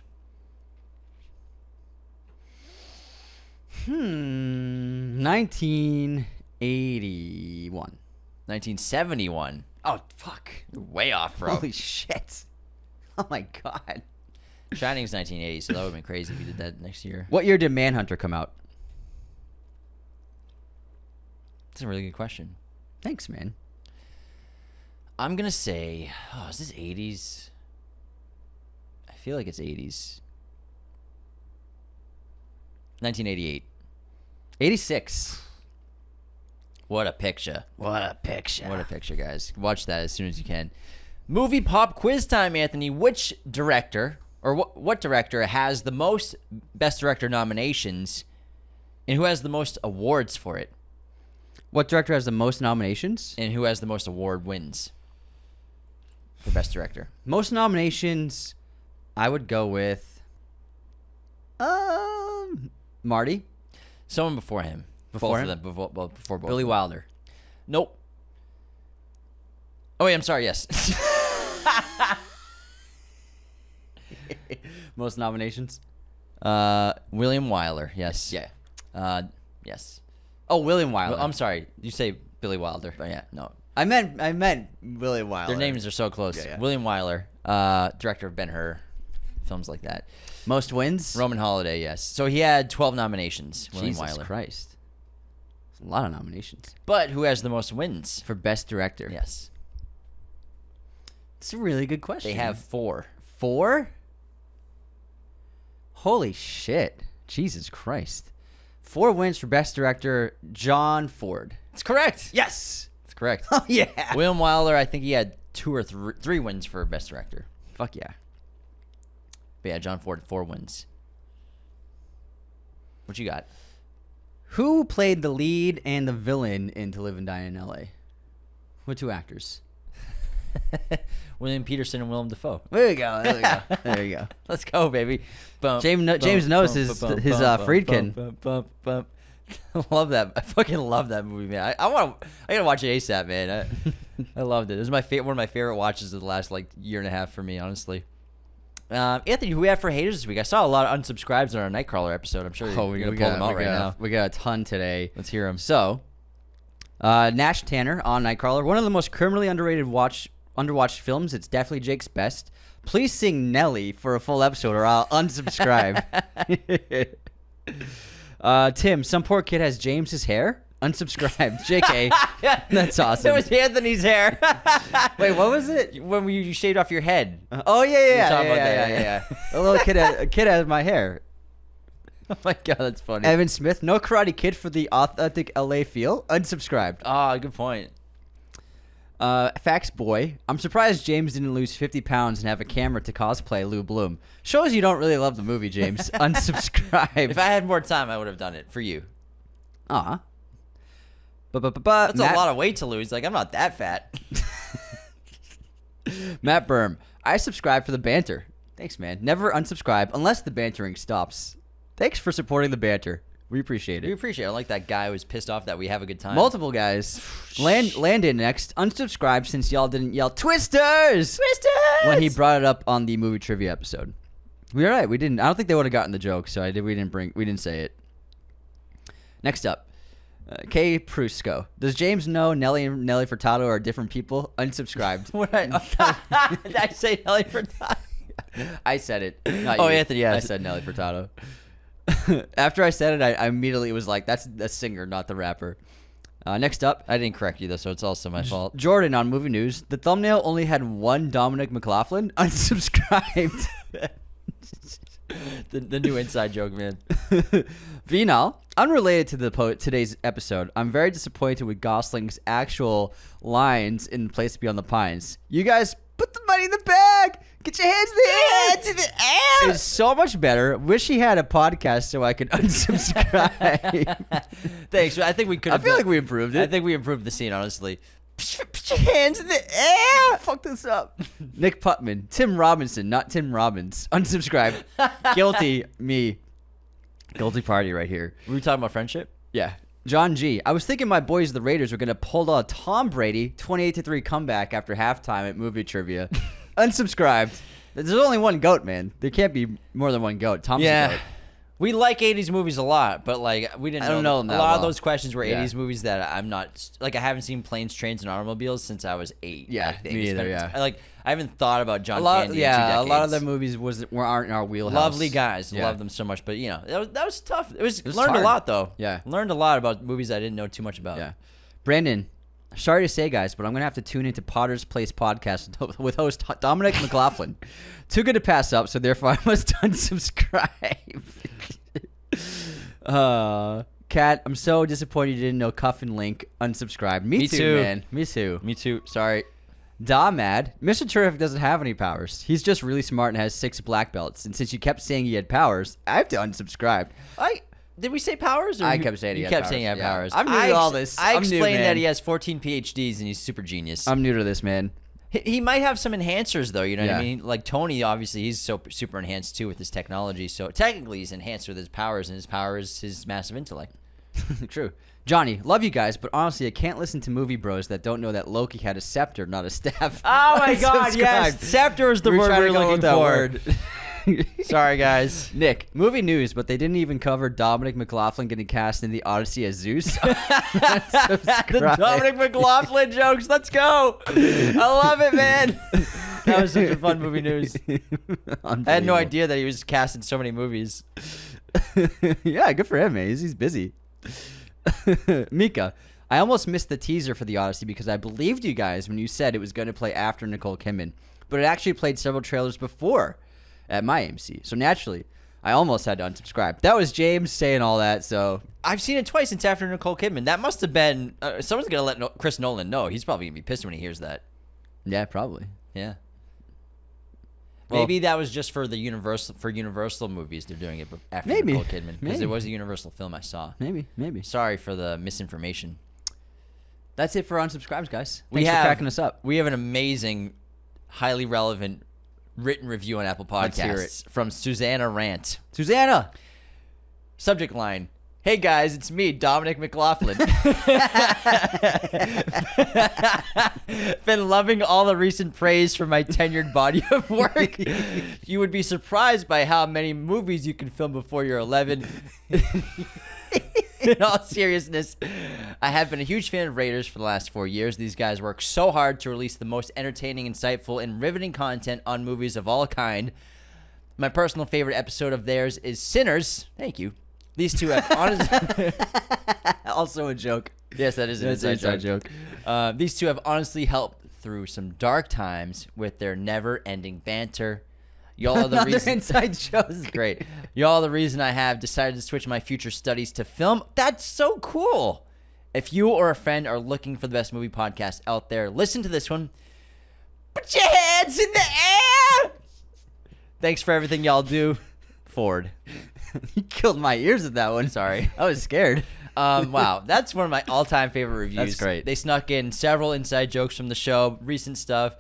1981. 1971. Oh, fuck. You're way off, bro. Holy shit. Oh, my God. Shining's 1980, so that would have been crazy if you did that next year. What year did Manhunter come out? That's a really good question. Thanks, man. I'm going to say, is this 80s? I feel like it's 80s. 1988. 86. What a picture. What a picture. What a picture, guys. Watch that as soon as you can. Movie pop quiz time, Anthony. Which director, or what director has the most Best Director nominations, and who has the most awards for it? What director has the most nominations? And who has the most award wins for Best Director? Most nominations, I would go with Marty. Someone before him. Before both him? Of them, before both. Billy Wilder. Nope. Oh, wait, I'm sorry, yes. Most nominations? William Wyler, yes. Yeah. Yes. Oh, William Wyler. Well, I'm sorry. You say Billy Wilder. But yeah, no. I meant William Wyler. Their names are so close. Yeah, yeah. William Wyler, director of Ben-Hur, films like that. Most wins? Roman Holiday, yes. So he had 12 nominations, William Jesus Wyler. Christ. That's a lot of nominations. But who has the most wins? For Best Director. Yes. It's a really good question. They have 4. 4? Holy shit. Jesus Christ. 4 wins for Best Director, John Ford. That's correct. Yes. That's correct. Oh, yeah. William Wyler, I think he had 2 or 3 wins for Best Director. Fuck yeah. But yeah, John Ford, 4 wins. What you got? Who played the lead and the villain in To Live and Die in L.A.? What 2 actors? William Peterson and Willem Dafoe. There you go. There you go. There you go. Let's go, baby. Bump, James knows his Friedkin. Bump. I love that. I fucking love that movie, man. I gotta watch it ASAP, man. I loved it. It was one of my favorite watches of the last year and a half for me, honestly. Anthony, who we have for haters this week? I saw a lot of unsubscribes on our Nightcrawler episode. I'm sure you're gonna pull them out right now. We got a ton today. Let's hear them. So, Nash Tanner on Nightcrawler, one of the most criminally underwatched films. It's definitely Jake's best. Please sing Nelly for a full episode, or I'll unsubscribe. Tim, some poor kid has James's hair. Unsubscribed. JK. That's awesome. It was Anthony's hair. Wait, what was it? When you shaved off your head. Oh yeah. talking about that, Yeah. A little kid has my hair. Oh my god, that's funny. Evan Smith, no Karate Kid for the authentic LA feel. Unsubscribed. Ah, good point. Fax Boy, I'm surprised James didn't lose 50 pounds and have a camera to cosplay Lou Bloom. Shows you don't really love the movie, James. Unsubscribe. If I had more time, I would have done it for you. Aw. That's a lot of weight to lose. I'm not that fat. Matt Berm, I subscribe for the banter. Thanks, man. Never unsubscribe unless the bantering stops. Thanks for supporting the banter. We appreciate it. We appreciate it. I like that guy who was pissed off that we have a good time. Multiple guys. Landon next. Unsubscribed since y'all didn't yell Twisters! Twisters! When he brought it up on the movie trivia episode. We all right. We didn't. I don't think they would have gotten the joke, so we didn't say it. Next up. K. Prusco. Does James know Nelly and Nelly Furtado are different people? Unsubscribed. Did I say Nelly Furtado? I said it. Not Oh, you. Anthony, yes. I said Nelly Furtado. After I said it, I immediately was like, that's the singer, not the rapper. Next up. I didn't correct you, though, so it's also my fault. Jordan on Movie News. The thumbnail only had one Dominic McLaughlin. Unsubscribed. the new inside joke, man. Vinal, unrelated to the today's episode, I'm very disappointed with Gosling's actual lines in Place Beyond the Pines. You guys put the money in the bag. Get your hands in the air. It's so much better. Wish he had a podcast so I could unsubscribe. Thanks. I think we could. I feel like we improved it. I think we improved the scene, honestly. Put your hands in the air. Fuck this up. Nick Putman, Tim Robinson, not Tim Robbins. Unsubscribe. Guilty me. Guilty party right here. Were we talking about friendship? Yeah. John G. I was thinking my boys, the Raiders, were going to pull a Tom Brady 28-3 comeback after halftime at movie trivia. Unsubscribed. There's only one GOAT, man. There can't be more than one GOAT. Tom's the GOAT. We like 80s movies a lot, but like we didn't. I don't know them a that lot well. of those questions were 80s movies that I'm not like. I haven't seen Planes, Trains, and Automobiles since I was 8. Yeah, I think. me either. It's been- Yeah. Like I haven't thought about John A lot, Candy. yeah, in 2 a lot of decades. the movies aren't in our wheelhouse. Lovely guys, Yeah. love them so much, but you know that was tough. It was learned hard. a lot though. Yeah. Learned a lot about movies I didn't know too much about. Yeah. Brandon, sorry to say, guys, but I'm going to have to tune into Potter's Place podcast with host Dominic McLaughlin. Too good to pass up, so therefore I must unsubscribe. Kat, I'm so disappointed you didn't know Cuff and Link. Unsubscribe. Me too, man. Me too. Me too. Sorry. Mad. Mr. Terrific doesn't have any powers. He's just really smart and has 6 black belts. And since you kept saying he had powers, I have to unsubscribe. Did we say powers? Or I kept saying he you had kept powers. saying he had Yeah. powers. I'm new to all this. I I'm new, explained that man. he has 14 PhDs and he's super genius. I'm new to this, man. He might have some enhancers though, you know what I Yeah. mean? Like Tony, obviously, he's so super enhanced too with his technology. So technically, he's enhanced with his powers, and his power is his massive intellect. True. Johnny, love you guys, but honestly, I can't listen to movie bros that don't know that Loki had a scepter, not a staff. Oh my God! Yes, Unsubscribed. scepter is the We're word trying we're to go looking with that for. word. Sorry, guys. Nick, movie news, but they didn't even cover Dominic McLaughlin getting cast in the Odyssey as Zeus. The Dominic McLaughlin jokes. Let's go. I love it, man. That was such a fun movie news. I had no idea that he was cast in so many movies. Yeah, good for him, man. He's busy. Mika, I almost missed the teaser for the Odyssey because I believed you guys when you said it was going to play after Nicole Kidman, but it actually played several trailers before at my AMC. So naturally, I almost had to unsubscribe. That was James saying all that, so... I've seen it twice since after Nicole Kidman. That must have been... someone's going to let Chris Nolan know. He's probably going to be pissed when he hears that. Yeah, probably. Yeah. Well- Maybe that was just for the Universal movies. They're doing it after Maybe. Nicole Kidman. Because Maybe. it was a Universal film I saw. Maybe. Sorry for the misinformation. That's it for unsubscribes, guys. We Thanks for have- cracking us up. We have an amazing, highly relevant written review on Apple Let's hear Podcasts from Susanna Rant. Susanna! Subject line. Hey guys, it's me, Dominic McLaughlin. Been loving all the recent praise for my tenured body of work. You would be surprised by how many movies you can film before you're 11. In all seriousness, I have been a huge fan of Raiders for the last 4 years. These guys work so hard to release the most entertaining, insightful, and riveting content on movies of all kind. My personal favorite episode of theirs is Sinners. Thank you. These two have honestly... Also a joke. Yes, that is an That's an inside inside joke. These two have honestly helped through some dark times with their never-ending banter. Y'all are the Another reason. inside joke. This is great. Y'all are the reason I have decided to switch my future studies to film. That's so cool. If you or a friend are looking for the best movie podcast out there, listen to this one. Put your hands in the air. Thanks for everything y'all do. Ford. You killed my ears with that one. Sorry. I was scared. Wow, that's one of my all-time favorite reviews. That's great. They snuck in several inside jokes from the show, recent stuff.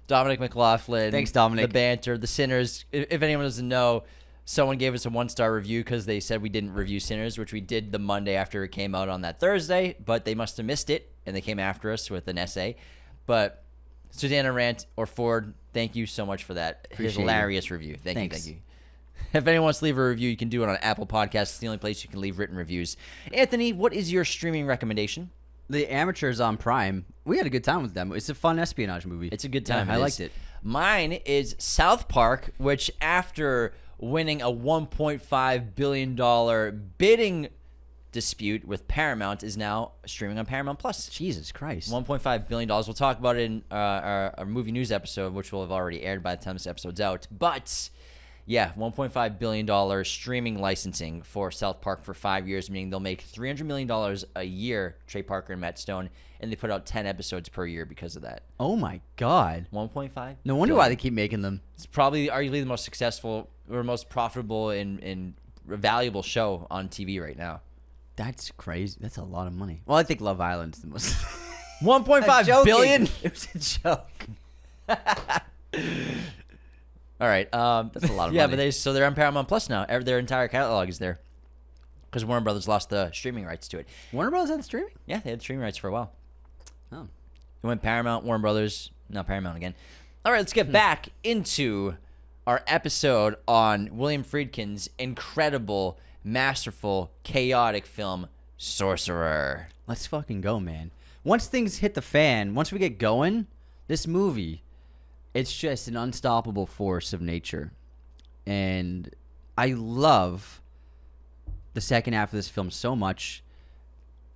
Dominic McLaughlin. Thanks, Dominic. The banter, the Sinners. If anyone doesn't know, someone gave us a 1-star review because they said we didn't review Sinners, which we did the Monday after it came out on that Thursday, but they must have missed it, and they came after us with an essay. But Susanna Rant or Ford, thank you so much for that Appreciate hilarious review. Thanks. Thank you. If anyone wants to leave a review, you can do it on Apple Podcasts. It's the only place you can leave written reviews. Anthony, what is your streaming recommendation? The Amateurs on Prime. We had a good time with them. It's a fun espionage movie. It's a good time. Yeah, I It liked is. it. Mine is South Park, which after winning a $1.5 billion bidding dispute with Paramount is now streaming on Paramount Plus. Jesus Christ. $1.5 billion. We'll talk about it in our movie news episode, which will have already aired by the time this episode's out. But Yeah, $1.5 billion streaming licensing for South Park for 5 years, meaning they'll make $300 million a year, Trey Parker and Matt Stone, and they put out 10 episodes per year because of that. Oh my God. 1.5? No wonder why they keep making them. It's probably arguably the most successful or most profitable and valuable show on TV right now. That's crazy. That's a lot of money. Well, I think Love Island's the most. 1.5 billion? It was a joke. All right. That's a lot of yeah, money. but they're on Paramount Plus now. Their entire catalog is there because Warner Brothers lost the streaming rights to it. Warner Brothers had streaming? Yeah, they had streaming rights for a while. Oh. It went Paramount, Warner Brothers, now Paramount again. All right, let's get back into our episode on William Friedkin's incredible, masterful, chaotic film, Sorcerer. Let's fucking go, man. Once things hit the fan, once we get going, this movie, it's just an unstoppable force of nature. And I love the second half of this film so much.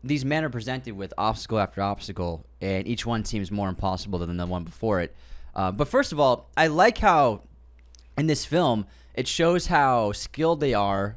These men are presented with obstacle after obstacle, and each one seems more impossible than the one before it. But first of all, I like how in this film, it shows how skilled they are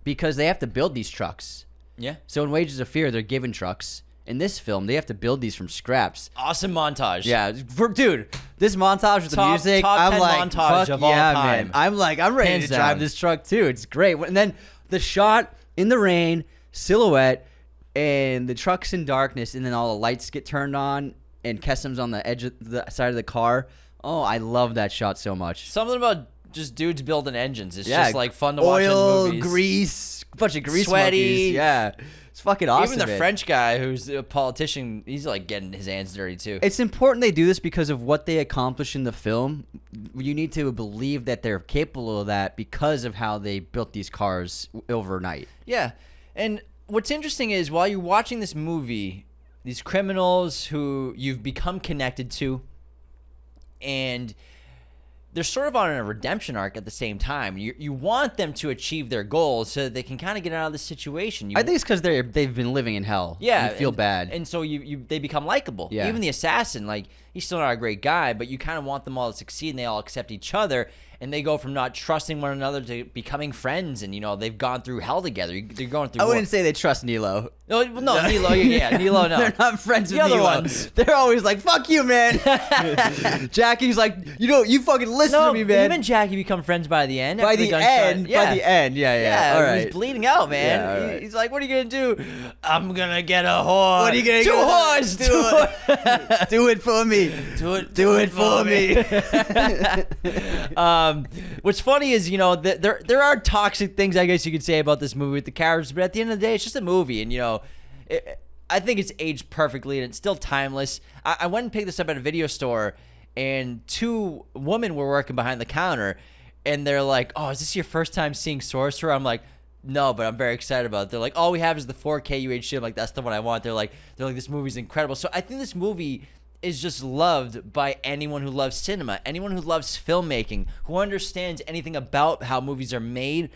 because they have to build these trucks. Yeah. So in Wages of Fear, they're given trucks. In this film, they have to build these from scraps. Awesome montage. Yeah, dude, this montage with the Top music, 10 I'm like, montage fuck of all yeah, time. man. I'm ready Hands to drive down. this truck too. It's great. And then the shot in the rain, silhouette, and the truck's in darkness, and then all the lights get turned on, and Kessem's on the edge of the side of the car. Oh, I love that shot so much. Something about just dudes building engines. It's Yeah, just like fun to watch in oil, movies. grease, bunch of grease Sweaty. monkeys. Yeah, it's fucking awesome. Even the man. French guy who's a politician, he's like getting his hands dirty too. It's important they do this because of what they accomplish in the film. You need to believe that they're capable of that because of how they built these cars overnight. Yeah. And what's interesting is while you're watching this movie, these criminals who you've become connected to, and they're sort of on a redemption arc at the same time. You want them to achieve their goals so that they can kind of get out of this situation. I think it's because they've been living in hell. Yeah, you feel bad. and so they become likable. Yeah. Even the assassin, like he's still not a great guy, but you kind of want them all to succeed, and they all accept each other, and they go from not trusting one another to becoming friends, and they've gone through hell together. They're going through. I wouldn't say they trust Nilo. No, Nilo, yeah, Nilo, no. They're not friends The with other Nilo. ones. They're always like, "Fuck you, man." Jackie's like, you fucking listen to me, man. Him and Jackie become friends by the end. By after the gunshot. end, yeah. All right. He's bleeding out, man. Yeah, all right. He's like, "What are you gonna do?" I'm gonna get a horse. What are you gonna Two do? horse, Do it. Do it for me. Do it for me. What's funny is, there are toxic things I guess you could say about this movie with the characters, but at the end of the day, it's just a movie, and I think it's aged perfectly, and it's still timeless. I went and picked this up at a video store, and two women were working behind the counter, and they're like, "Oh, is this your first time seeing Sorcerer?" I'm like, "No, but I'm very excited about it." They're like, "All we have is the 4K UHD." I'm like, "That's the one I want." They're like, "This movie's incredible." So I think this movie is just loved by anyone who loves cinema, anyone who loves filmmaking, who understands anything about how movies are made,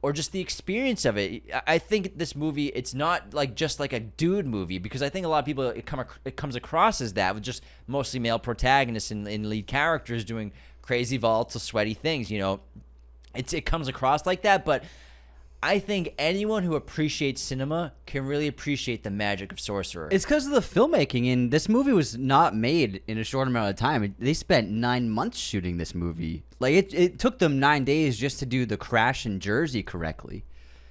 or just the experience of it. I think this movie, it's not just like a dude movie, because I think a lot of people, it comes across as that, with just mostly male protagonists and lead characters doing crazy, volatile, sweaty things. It comes across like that, but I think anyone who appreciates cinema can really appreciate the magic of Sorcerer. It's because of the filmmaking, and this movie was not made in a short amount of time. They spent 9 months shooting this movie. Like, it took them 9 days just to do the crash in Jersey correctly.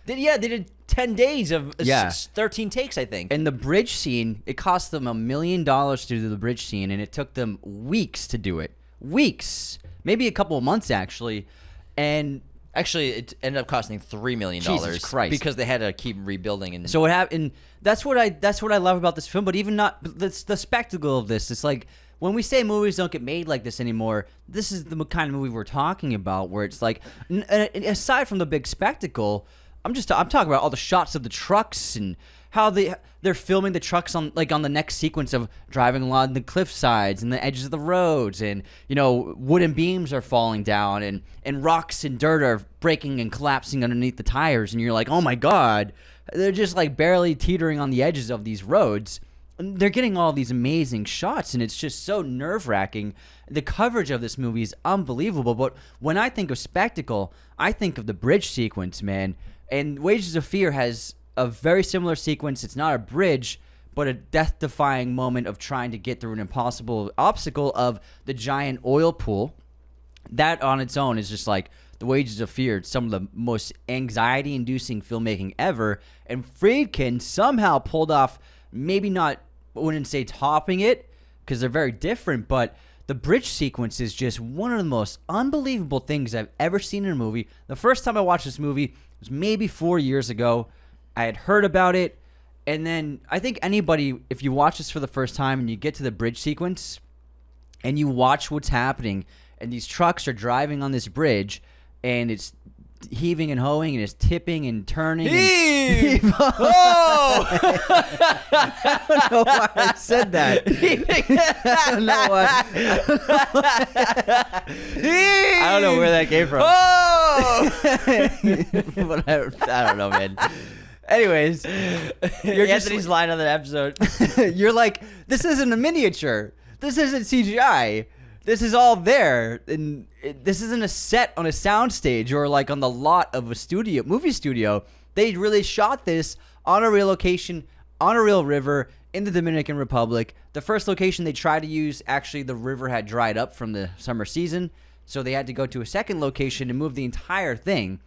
They did 10 days of 13 takes, I think. And the bridge scene, it cost them $1 million to do the bridge scene, and it took them weeks to do it. Weeks. Maybe a couple of months, actually. And actually, it ended up costing $3 million. Jesus Christ. Because they had to keep rebuilding. And so what happened? That's what I love about this film. But even not the spectacle of this. It's like, when we say movies don't get made like this anymore, this is the kind of movie we're talking about, where it's like, aside from the big spectacle, I'm talking about all the shots of the trucks and how they're filming the trucks on the next sequence of driving along the cliff sides and the edges of the roads, and wooden beams are falling down, and rocks and dirt are breaking and collapsing underneath the tires, and you're like, oh my god, they're just like barely teetering on the edges of these roads. they're getting all these amazing shots, and it's just so nerve-wracking. The coverage of this movie is unbelievable, but when I think of spectacle, I think of the bridge sequence, man. And Wages of Fear has a very similar sequence. It's not a bridge, but a death-defying moment of trying to get through an impossible obstacle of the giant oil pool. That on its own is just like The Wages of Fear. It's some of the most anxiety-inducing filmmaking ever. And Friedkin somehow pulled off, maybe not, I wouldn't say topping it, because they're very different, but the bridge sequence is just one of the most unbelievable things I've ever seen in a movie. The first time I watched this movie was maybe 4 years ago. I had heard about it, and then I think anybody, if you watch this for the first time and you get to the bridge sequence and you watch what's happening, and these trucks are driving on this bridge, and it's heaving and hoeing, and it's tipping and turning. Heave! Oh! I don't know why I said that. I don't know why. I don't know where that came from. Oh! But I don't know, man. Anyways, You're Anthony's line on that episode. you're like, this isn't a miniature. This isn't CGI. This is all there, and this isn't a set on a soundstage or like on the lot of a movie studio. They really shot this on a real location, on a real river in the Dominican Republic. The first location they tried to use, actually, the river had dried up from the summer season, so they had to go to a second location and move the entire thing,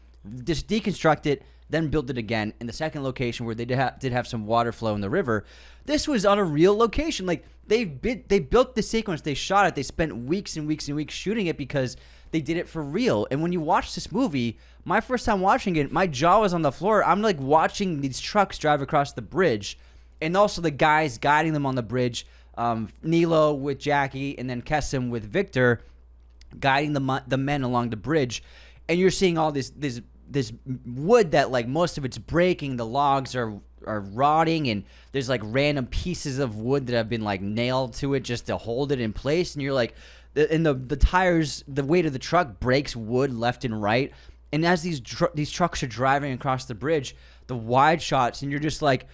just deconstruct it, then build it again in the second location where they did have some water flow in the river. This was on a real location. Like, they built the sequence, they shot it, they spent weeks and weeks and weeks shooting it because they did it for real. And when you watch this movie, my first time watching it, my jaw was on the floor. I'm like watching these trucks drive across the bridge, and also the guys guiding them on the bridge, Nilo with Jackie, and then Kessim with Victor, guiding the men along the bridge. And you're seeing all this wood that, like, most of it's breaking. The logs are rotting, and there's like random pieces of wood that have been like nailed to it just to hold it in place. And you're like, and the tires, the weight of the truck breaks wood left and right. And as these trucks are driving across the bridge, the wide shots, and you're just like,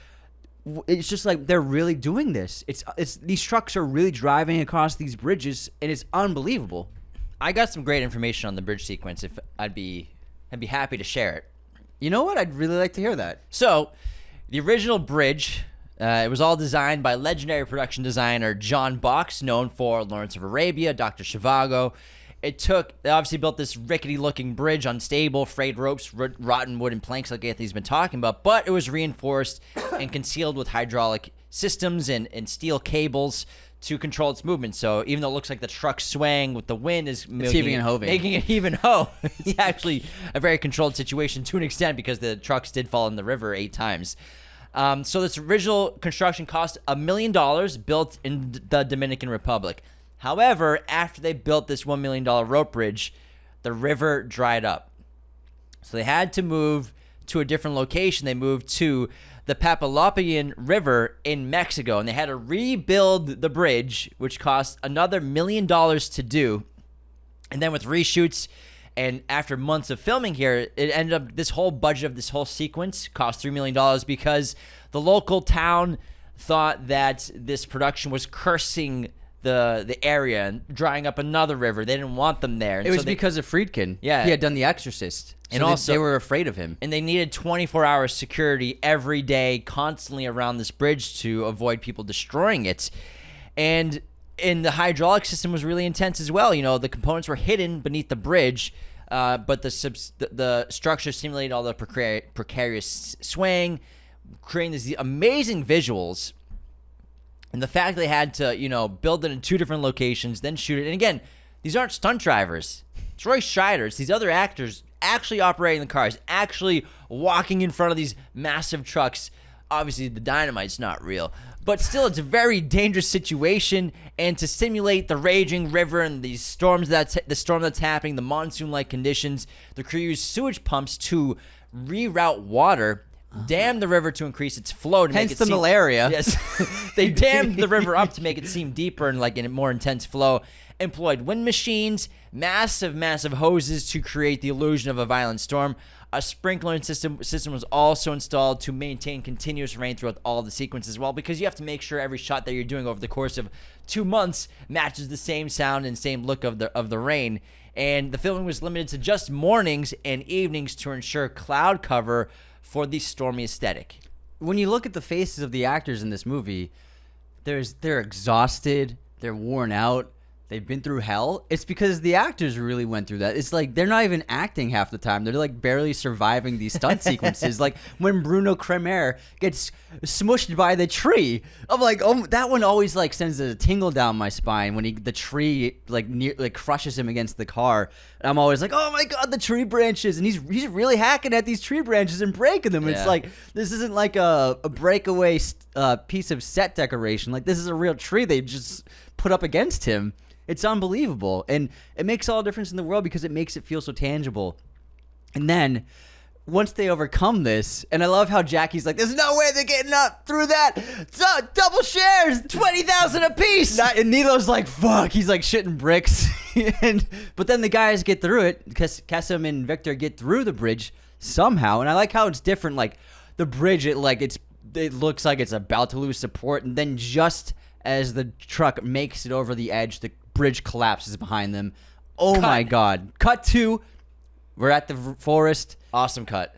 it's just like they're really doing this. It's these trucks are really driving across these bridges, and it's unbelievable. I got some great information on the bridge sequence. If I'd be happy to share it. You know what? I'd really like to hear that. So, the original bridge, it was all designed by legendary production designer John Box, known for Lawrence of Arabia, Dr. Zhivago. They obviously built this rickety-looking bridge, unstable, frayed ropes, rotten wooden planks like Anthony's been talking about, but it was reinforced and concealed with hydraulic systems and steel cables to control its movement. So even though it looks like the truck's swaying with the wind is making it even hoe, it's actually a very controlled situation to an extent because the trucks did fall in the river 8 times. So this original construction cost $1 million, built in the Dominican Republic. However, after they built this $1 million rope bridge, the river dried up. So they had to move to a different location. They moved to the Papaloapan River in Mexico, and they had to rebuild the bridge, which cost another $1 million to do. And then with reshoots and after months of filming here, it ended up, this whole budget of this whole sequence cost $3 million because the local town thought that this production was cursing the area and drying up another river. They didn't want them there. And it was because of Friedkin. Yeah. He had done The Exorcist. And So also they were afraid of him. And they needed 24-hour security every day, constantly around this bridge to avoid people destroying it. And the hydraulic system was really intense as well. You know, the components were hidden beneath the bridge, but the structure simulated all the precarious swaying, creating these amazing visuals. And the fact they had to, you know, build it in 2 different locations, then shoot it. And again, these aren't stunt drivers. It's Roy Scheider. It's these other actors actually operating the cars, actually walking in front of these massive trucks. Obviously, the dynamite's not real. But still, it's a very dangerous situation. And to simulate the raging river and these storms the storm that's happening, the monsoon-like conditions, the crew used sewage pumps to reroute water, dam the river to increase its flow to Hence make it the seem, malaria. Yes, they dammed the river up to make it seem deeper and like in a more intense flow. Employed wind machines, massive hoses to create the illusion of a violent storm. A sprinkler system was also installed to maintain continuous rain throughout all the sequences as well, because you have to make sure every shot that you're doing over the course of 2 months matches the same sound and same look of the rain. And the filming was limited to just mornings and evenings to ensure cloud cover for the stormy aesthetic. When you look at the faces of the actors in this movie, they're exhausted, they're worn out, they've been through hell. It's because the actors really went through that. It's like they're not even acting half the time. They're like barely surviving these stunt sequences. Like when Bruno Kremer gets smushed by the tree. I'm like, oh, that one always like sends a tingle down my spine when the tree like crushes him against the car. And I'm always like, oh my god, the tree branches, and he's really hacking at these tree branches and breaking them. Yeah. It's like this isn't like a breakaway piece of set decoration. Like this is a real tree they just put up against him. It's unbelievable, and it makes all the difference in the world because it makes it feel so tangible. And then once they overcome this, and I love how Jackie's like, there's no way they're getting up through that. Double shares, 20,000 apiece. And Nilo's like, fuck. He's like shitting bricks. But then the guys get through it because Kesem and Victor get through the bridge somehow. And I like how it's different. Like the bridge, it looks like it's about to lose support, and then just as the truck makes it over the edge, the bridge collapses behind them. Oh my god. Cut to, we're at the forest. Awesome cut.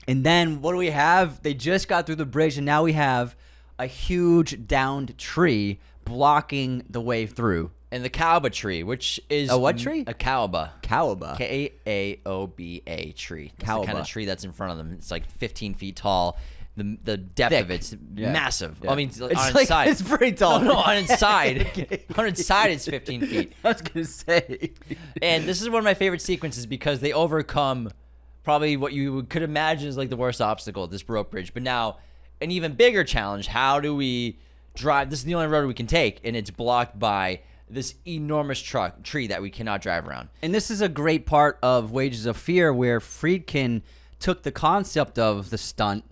And then what do we have? They just got through the bridge, and now we have a huge downed tree blocking the way through. And the Kaoba tree, which is... A what tree? A Kaoba. Kaoba. Kaoba tree. That's Kaoba. the kind of tree that's in front of them. It's like 15 feet tall. The depth Thick. of it's Yeah. massive. Yeah. I mean, It's on like, its side. it's pretty tall. No, on its side. Okay. On its side, it's 15 feet. I was going to say. And this is one of my favorite sequences because they overcome probably what you could imagine is like the worst obstacle, this rope bridge. But now, an even bigger challenge. How do we drive? This is the only road we can take, and it's blocked by this enormous tree that we cannot drive around. And this is a great part of Wages of Fear, where Friedkin took the concept of the stunt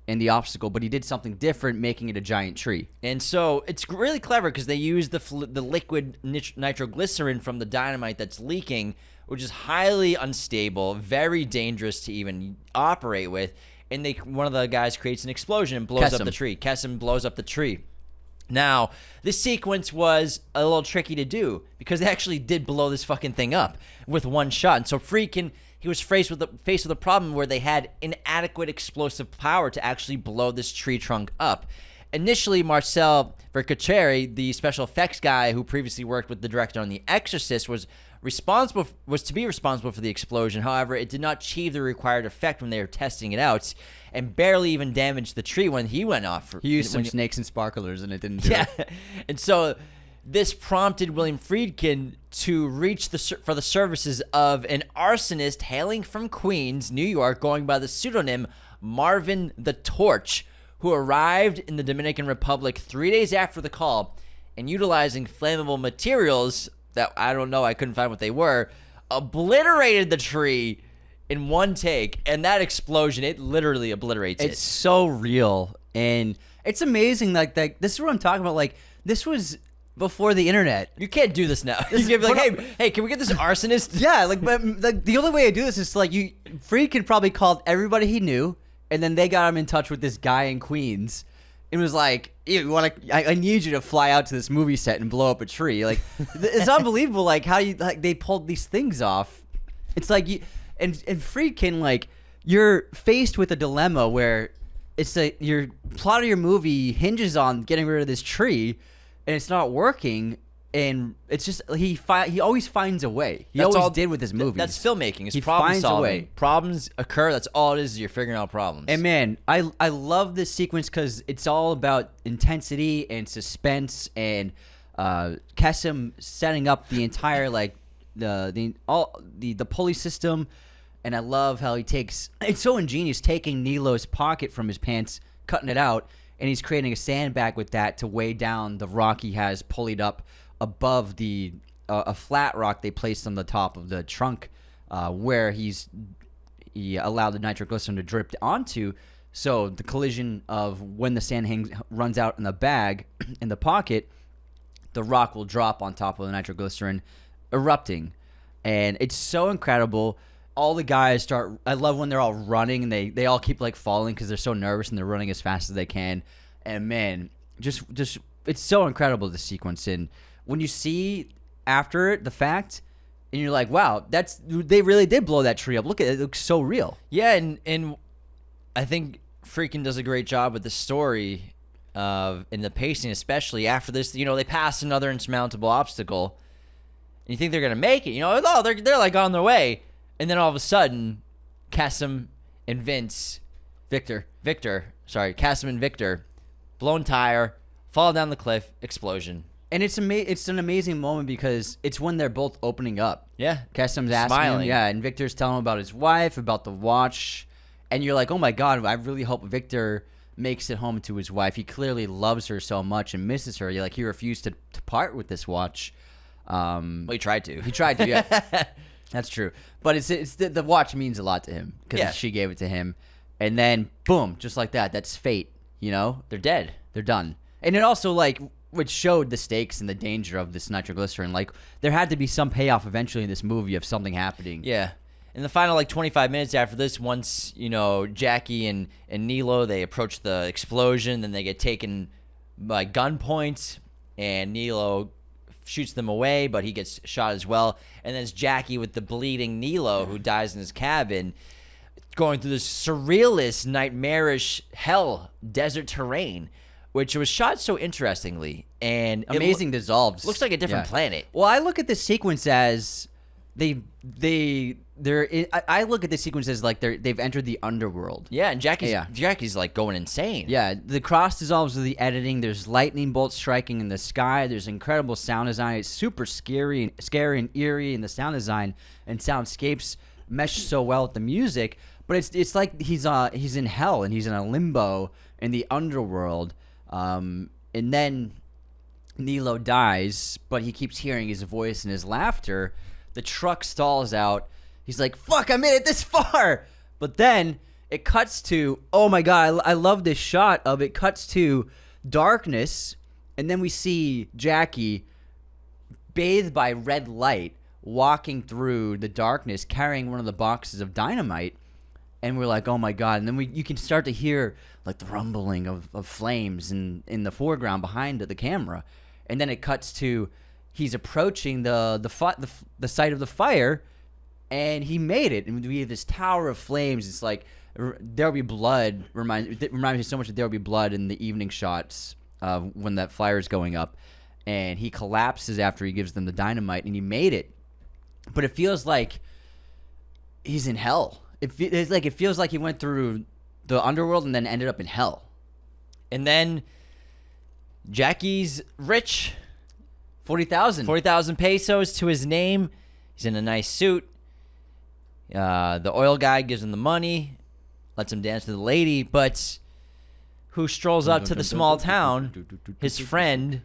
and the obstacle, but he did something different, making it a giant tree. And so it's really clever because they use the liquid nitroglycerin from the dynamite that's leaking, which is highly unstable, very dangerous to even operate with. And one of the guys creates an explosion and blows up the tree. Kesem blows up the tree. Now, this sequence was a little tricky to do because they actually did blow this fucking thing up with one shot. And so Friedkin, he was faced with a problem where they had inadequate explosive power to actually blow this tree trunk up. Initially, Marcel Vercacheri, the special effects guy who previously worked with the director on The Exorcist, was to be responsible for the explosion. However, it did not achieve the required effect when they were testing it out, and barely even damaged the tree when he went off. He used some snakes and sparklers, and it didn't do it. And so this prompted William Friedkin to reach for the services of an arsonist hailing from Queens, New York, going by the pseudonym Marvin the Torch, who arrived in the Dominican Republic 3 days after the call, and utilizing flammable materials that I don't know, I couldn't find what they were, obliterated the tree in one take. And that explosion, it literally obliterates it. It's so real, and it's amazing. Like this is what I'm talking about. Like this was before the internet. You can't do this now. You can be like, hey, can we get this arsonist? Yeah, but the only way I do this is like Friedkin probably called everybody he knew, and then they got him in touch with this guy in Queens. It was like, I need you to fly out to this movie set and blow up a tree. Like, it's unbelievable. Like how they pulled these things off. It's like and Friedkin, like, you're faced with a dilemma where it's like your plot of your movie hinges on getting rid of this tree, and it's not working. And it's just he always finds a way. He always did with his movies. That's filmmaking. It's he problem finds solving. a way. Problems occur. That's all it is. You're figuring out problems. And man, I love this sequence because it's all about intensity and suspense, and Kesem setting up the entire the pulley system. And I love how it's so ingenious, taking Nilo's pocket from his pants, cutting it out, and he's creating a sandbag with that to weigh down the rock he has pulleyed up above a flat rock they placed on the top of the trunk, where he allowed the nitroglycerin to drip onto. So the collision of when the sand runs out in the bag in the pocket, the rock will drop on top of the nitroglycerin, erupting. And it's so incredible. all the guys start. I love when they're all running and they all keep like falling because they're so nervous and they're running as fast as they can. And man, just it's so incredible, the sequence. And when you see after it the fact, and you're like, wow, they really did blow that tree up. Look at it; it looks so real. Yeah, and I think Friedkin does a great job with the story and the pacing, especially after this. You know, they pass another insurmountable obstacle, and you think they're gonna make it. You know, oh, they're like on their way. And then all of a sudden, Cassim and Victor, Cassim and Victor, blown tire, fall down the cliff, explosion. And it's an amazing moment because it's when they're both opening up. Yeah. Cassim's asking Smiling. him, and Victor's telling him about his wife, about the watch. And you're like, oh my God, I really hope Victor makes it home to his wife. He clearly loves her so much and misses her. You're like, he refused to part with this watch. Well, he tried to. He tried to, yeah. That's true. But it's the watch means a lot to him because she gave it to him. And then, boom, just like that. That's fate, you know? They're dead. They're done. And it also, like, which showed the stakes and the danger of this nitroglycerin. Like, there had to be some payoff eventually in this movie of something happening. Yeah. In the final, 25 minutes after this, once, Jackie and Nilo, they approach the explosion, then they get taken by gunpoint, and Nilo shoots them away, but he gets shot as well. And then it's Jackie with the bleeding Nilo, who dies in his cabin, going through this surrealist, nightmarish hell desert terrain, which was shot so interestingly. And amazing dissolves. Looks like a different planet. Well, I look at this sequence as I look at this sequence as like they've entered the underworld. Yeah, and Jackie's like going insane. Yeah, the cross dissolves of the editing. There's lightning bolts striking in the sky. There's incredible sound design. It's super scary and eerie, and the sound design and soundscapes mesh so well with the music. But it's like he's in hell and he's in a limbo in the underworld. And then Nilo dies, but he keeps hearing his voice and his laughter. The truck stalls out. He's like, fuck, I made it this far. But then it cuts to, oh my God, I love this shot of it cuts to darkness. And then we see Jackie bathed by red light walking through the darkness carrying one of the boxes of dynamite. And we're like, oh my God. And then you can start to hear like the rumbling of flames in the foreground behind the camera. And then it cuts to he's approaching the site of the fire. And he made it, and we have this tower of flames. It's like There'll Be Blood reminds me so much of There'll Be Blood in the evening shots when that fire's going up, and he collapses after he gives them the dynamite, and he made it. But it feels like he's in hell. It feels like he went through the underworld and then ended up in hell. And then Jackie's rich. 40,000 pesos to his name. He's in a nice suit. The oil guy gives him the money, lets him dance with the lady, but who strolls up to the small town? His friend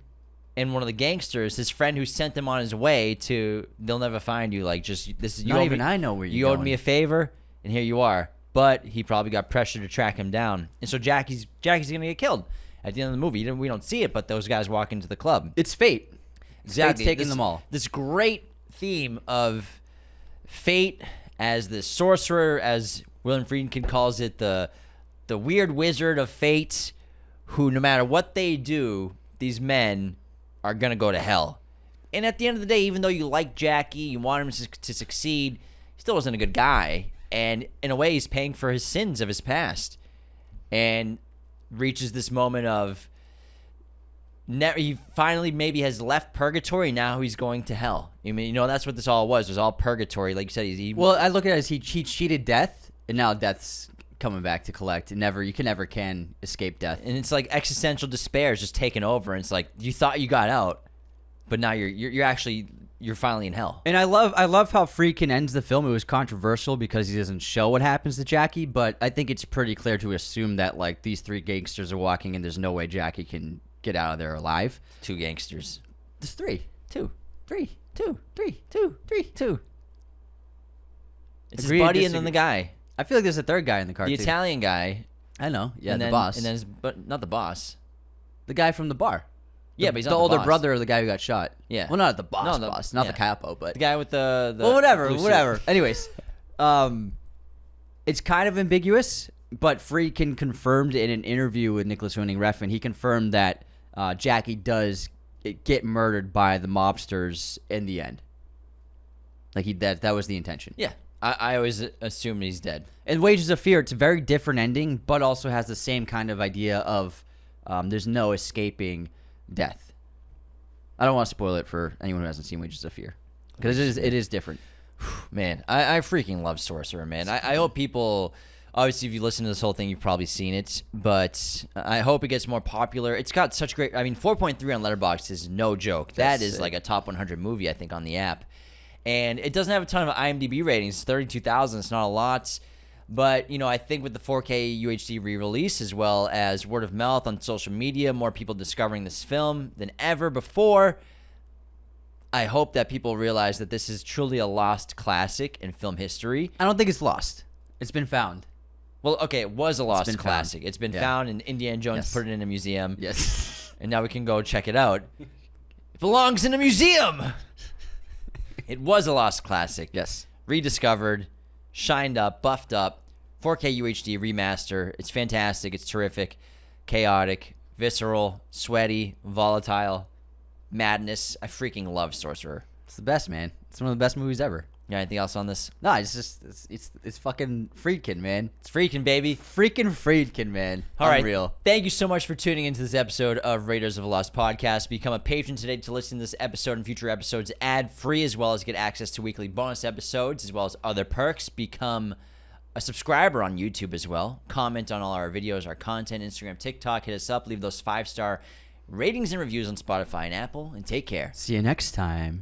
and one of the gangsters, his friend who sent him on his way to They'll Never Find You. Like, just this is you. Not even I know where you owed me a favor, and here you are. But he probably got pressure to track him down, and so Jackie's gonna get killed at the end of the movie. We don't see it, but those guys walk into the club. It's fate. Exactly, Fate's taking them all. This great theme of fate as the sorcerer, as William Friedkin calls it, the weird wizard of fate, who no matter what they do, these men are gonna go to hell. And at the end of the day, even though you like Jackie, you want him to succeed, he still wasn't a good guy. And in a way, he's paying for his sins of his past, and reaches this moment of he finally maybe has left purgatory. Now he's going to hell. I mean, that's what this all was. It was all purgatory. Like you said, well, I look at it as he cheated death, and now death's coming back to collect. You can never escape death. And it's like existential despair is just taking over. And it's like you thought you got out, but now you're finally in hell. And I love how Friedkin ends the film. It was controversial because he doesn't show what happens to Jackie, but I think it's pretty clear to assume that like these three gangsters are walking, and there's no way Jackie can get out of there alive. Two gangsters. There's three. Two. It's Agree, his buddy disagree. and then the guy. I feel like there's a third guy in the car. The too. Italian guy. I know. Yeah, and the then, boss. And then but not the boss. The guy from the bar. Yeah, but he's the not older boss. brother of the guy who got shot. Yeah. Well, not the boss, No, boss, not the capo, but the guy with the well, whatever. blue suit. Anyways, It's kind of ambiguous, but Friedkin confirmed in an interview with Nicholas Winding Refn, he confirmed that Jackie does get murdered by the mobsters in the end. Like that was the intention. Yeah. I always assumed he's dead. In Wages of Fear, it's a very different ending, but also has the same kind of idea of there's no escaping death. I don't want to spoil it for anyone who hasn't seen Wages of Fear, because it is different. Man, I freaking love Sorcerer, man. I hope people, obviously, if you listen to this whole thing, you've probably seen it, but I hope it gets more popular. It's got such great, 4.3 on Letterboxd is no joke. That is like a top 100 movie, I think, on the app. And it doesn't have a ton of IMDb ratings, 32,000. It's not a lot. But, I think with the 4K UHD re-release, as well as word of mouth on social media, more people discovering this film than ever before, I hope that people realize that this is truly a lost classic in film history. I don't think it's lost. It's been found. Well, okay, it was a lost classic. Found. It's been found, and Indiana Jones put it in a museum. Yes. And now we can go check it out. It belongs in a museum! It was a lost classic. Yes. Rediscovered, shined up, buffed up, 4K UHD remaster. It's fantastic. It's terrific, chaotic, visceral, sweaty, volatile, madness. I freaking love Sorcerer. It's the best, man. It's one of the best movies ever. You got anything else on this? No, it's fucking Friedkin, man. It's freaking, baby. Freaking Friedkin, man. All right. Unreal. Thank you so much for tuning into this episode of Raiders of the Lost Podcast. Become a patron today to listen to this episode and future episodes ad-free, as well as get access to weekly bonus episodes, as well as other perks. Become a subscriber on YouTube as well. Comment on all our videos, our content, Instagram, TikTok. Hit us up. Leave those 5-star ratings and reviews on Spotify and Apple. And take care. See you next time.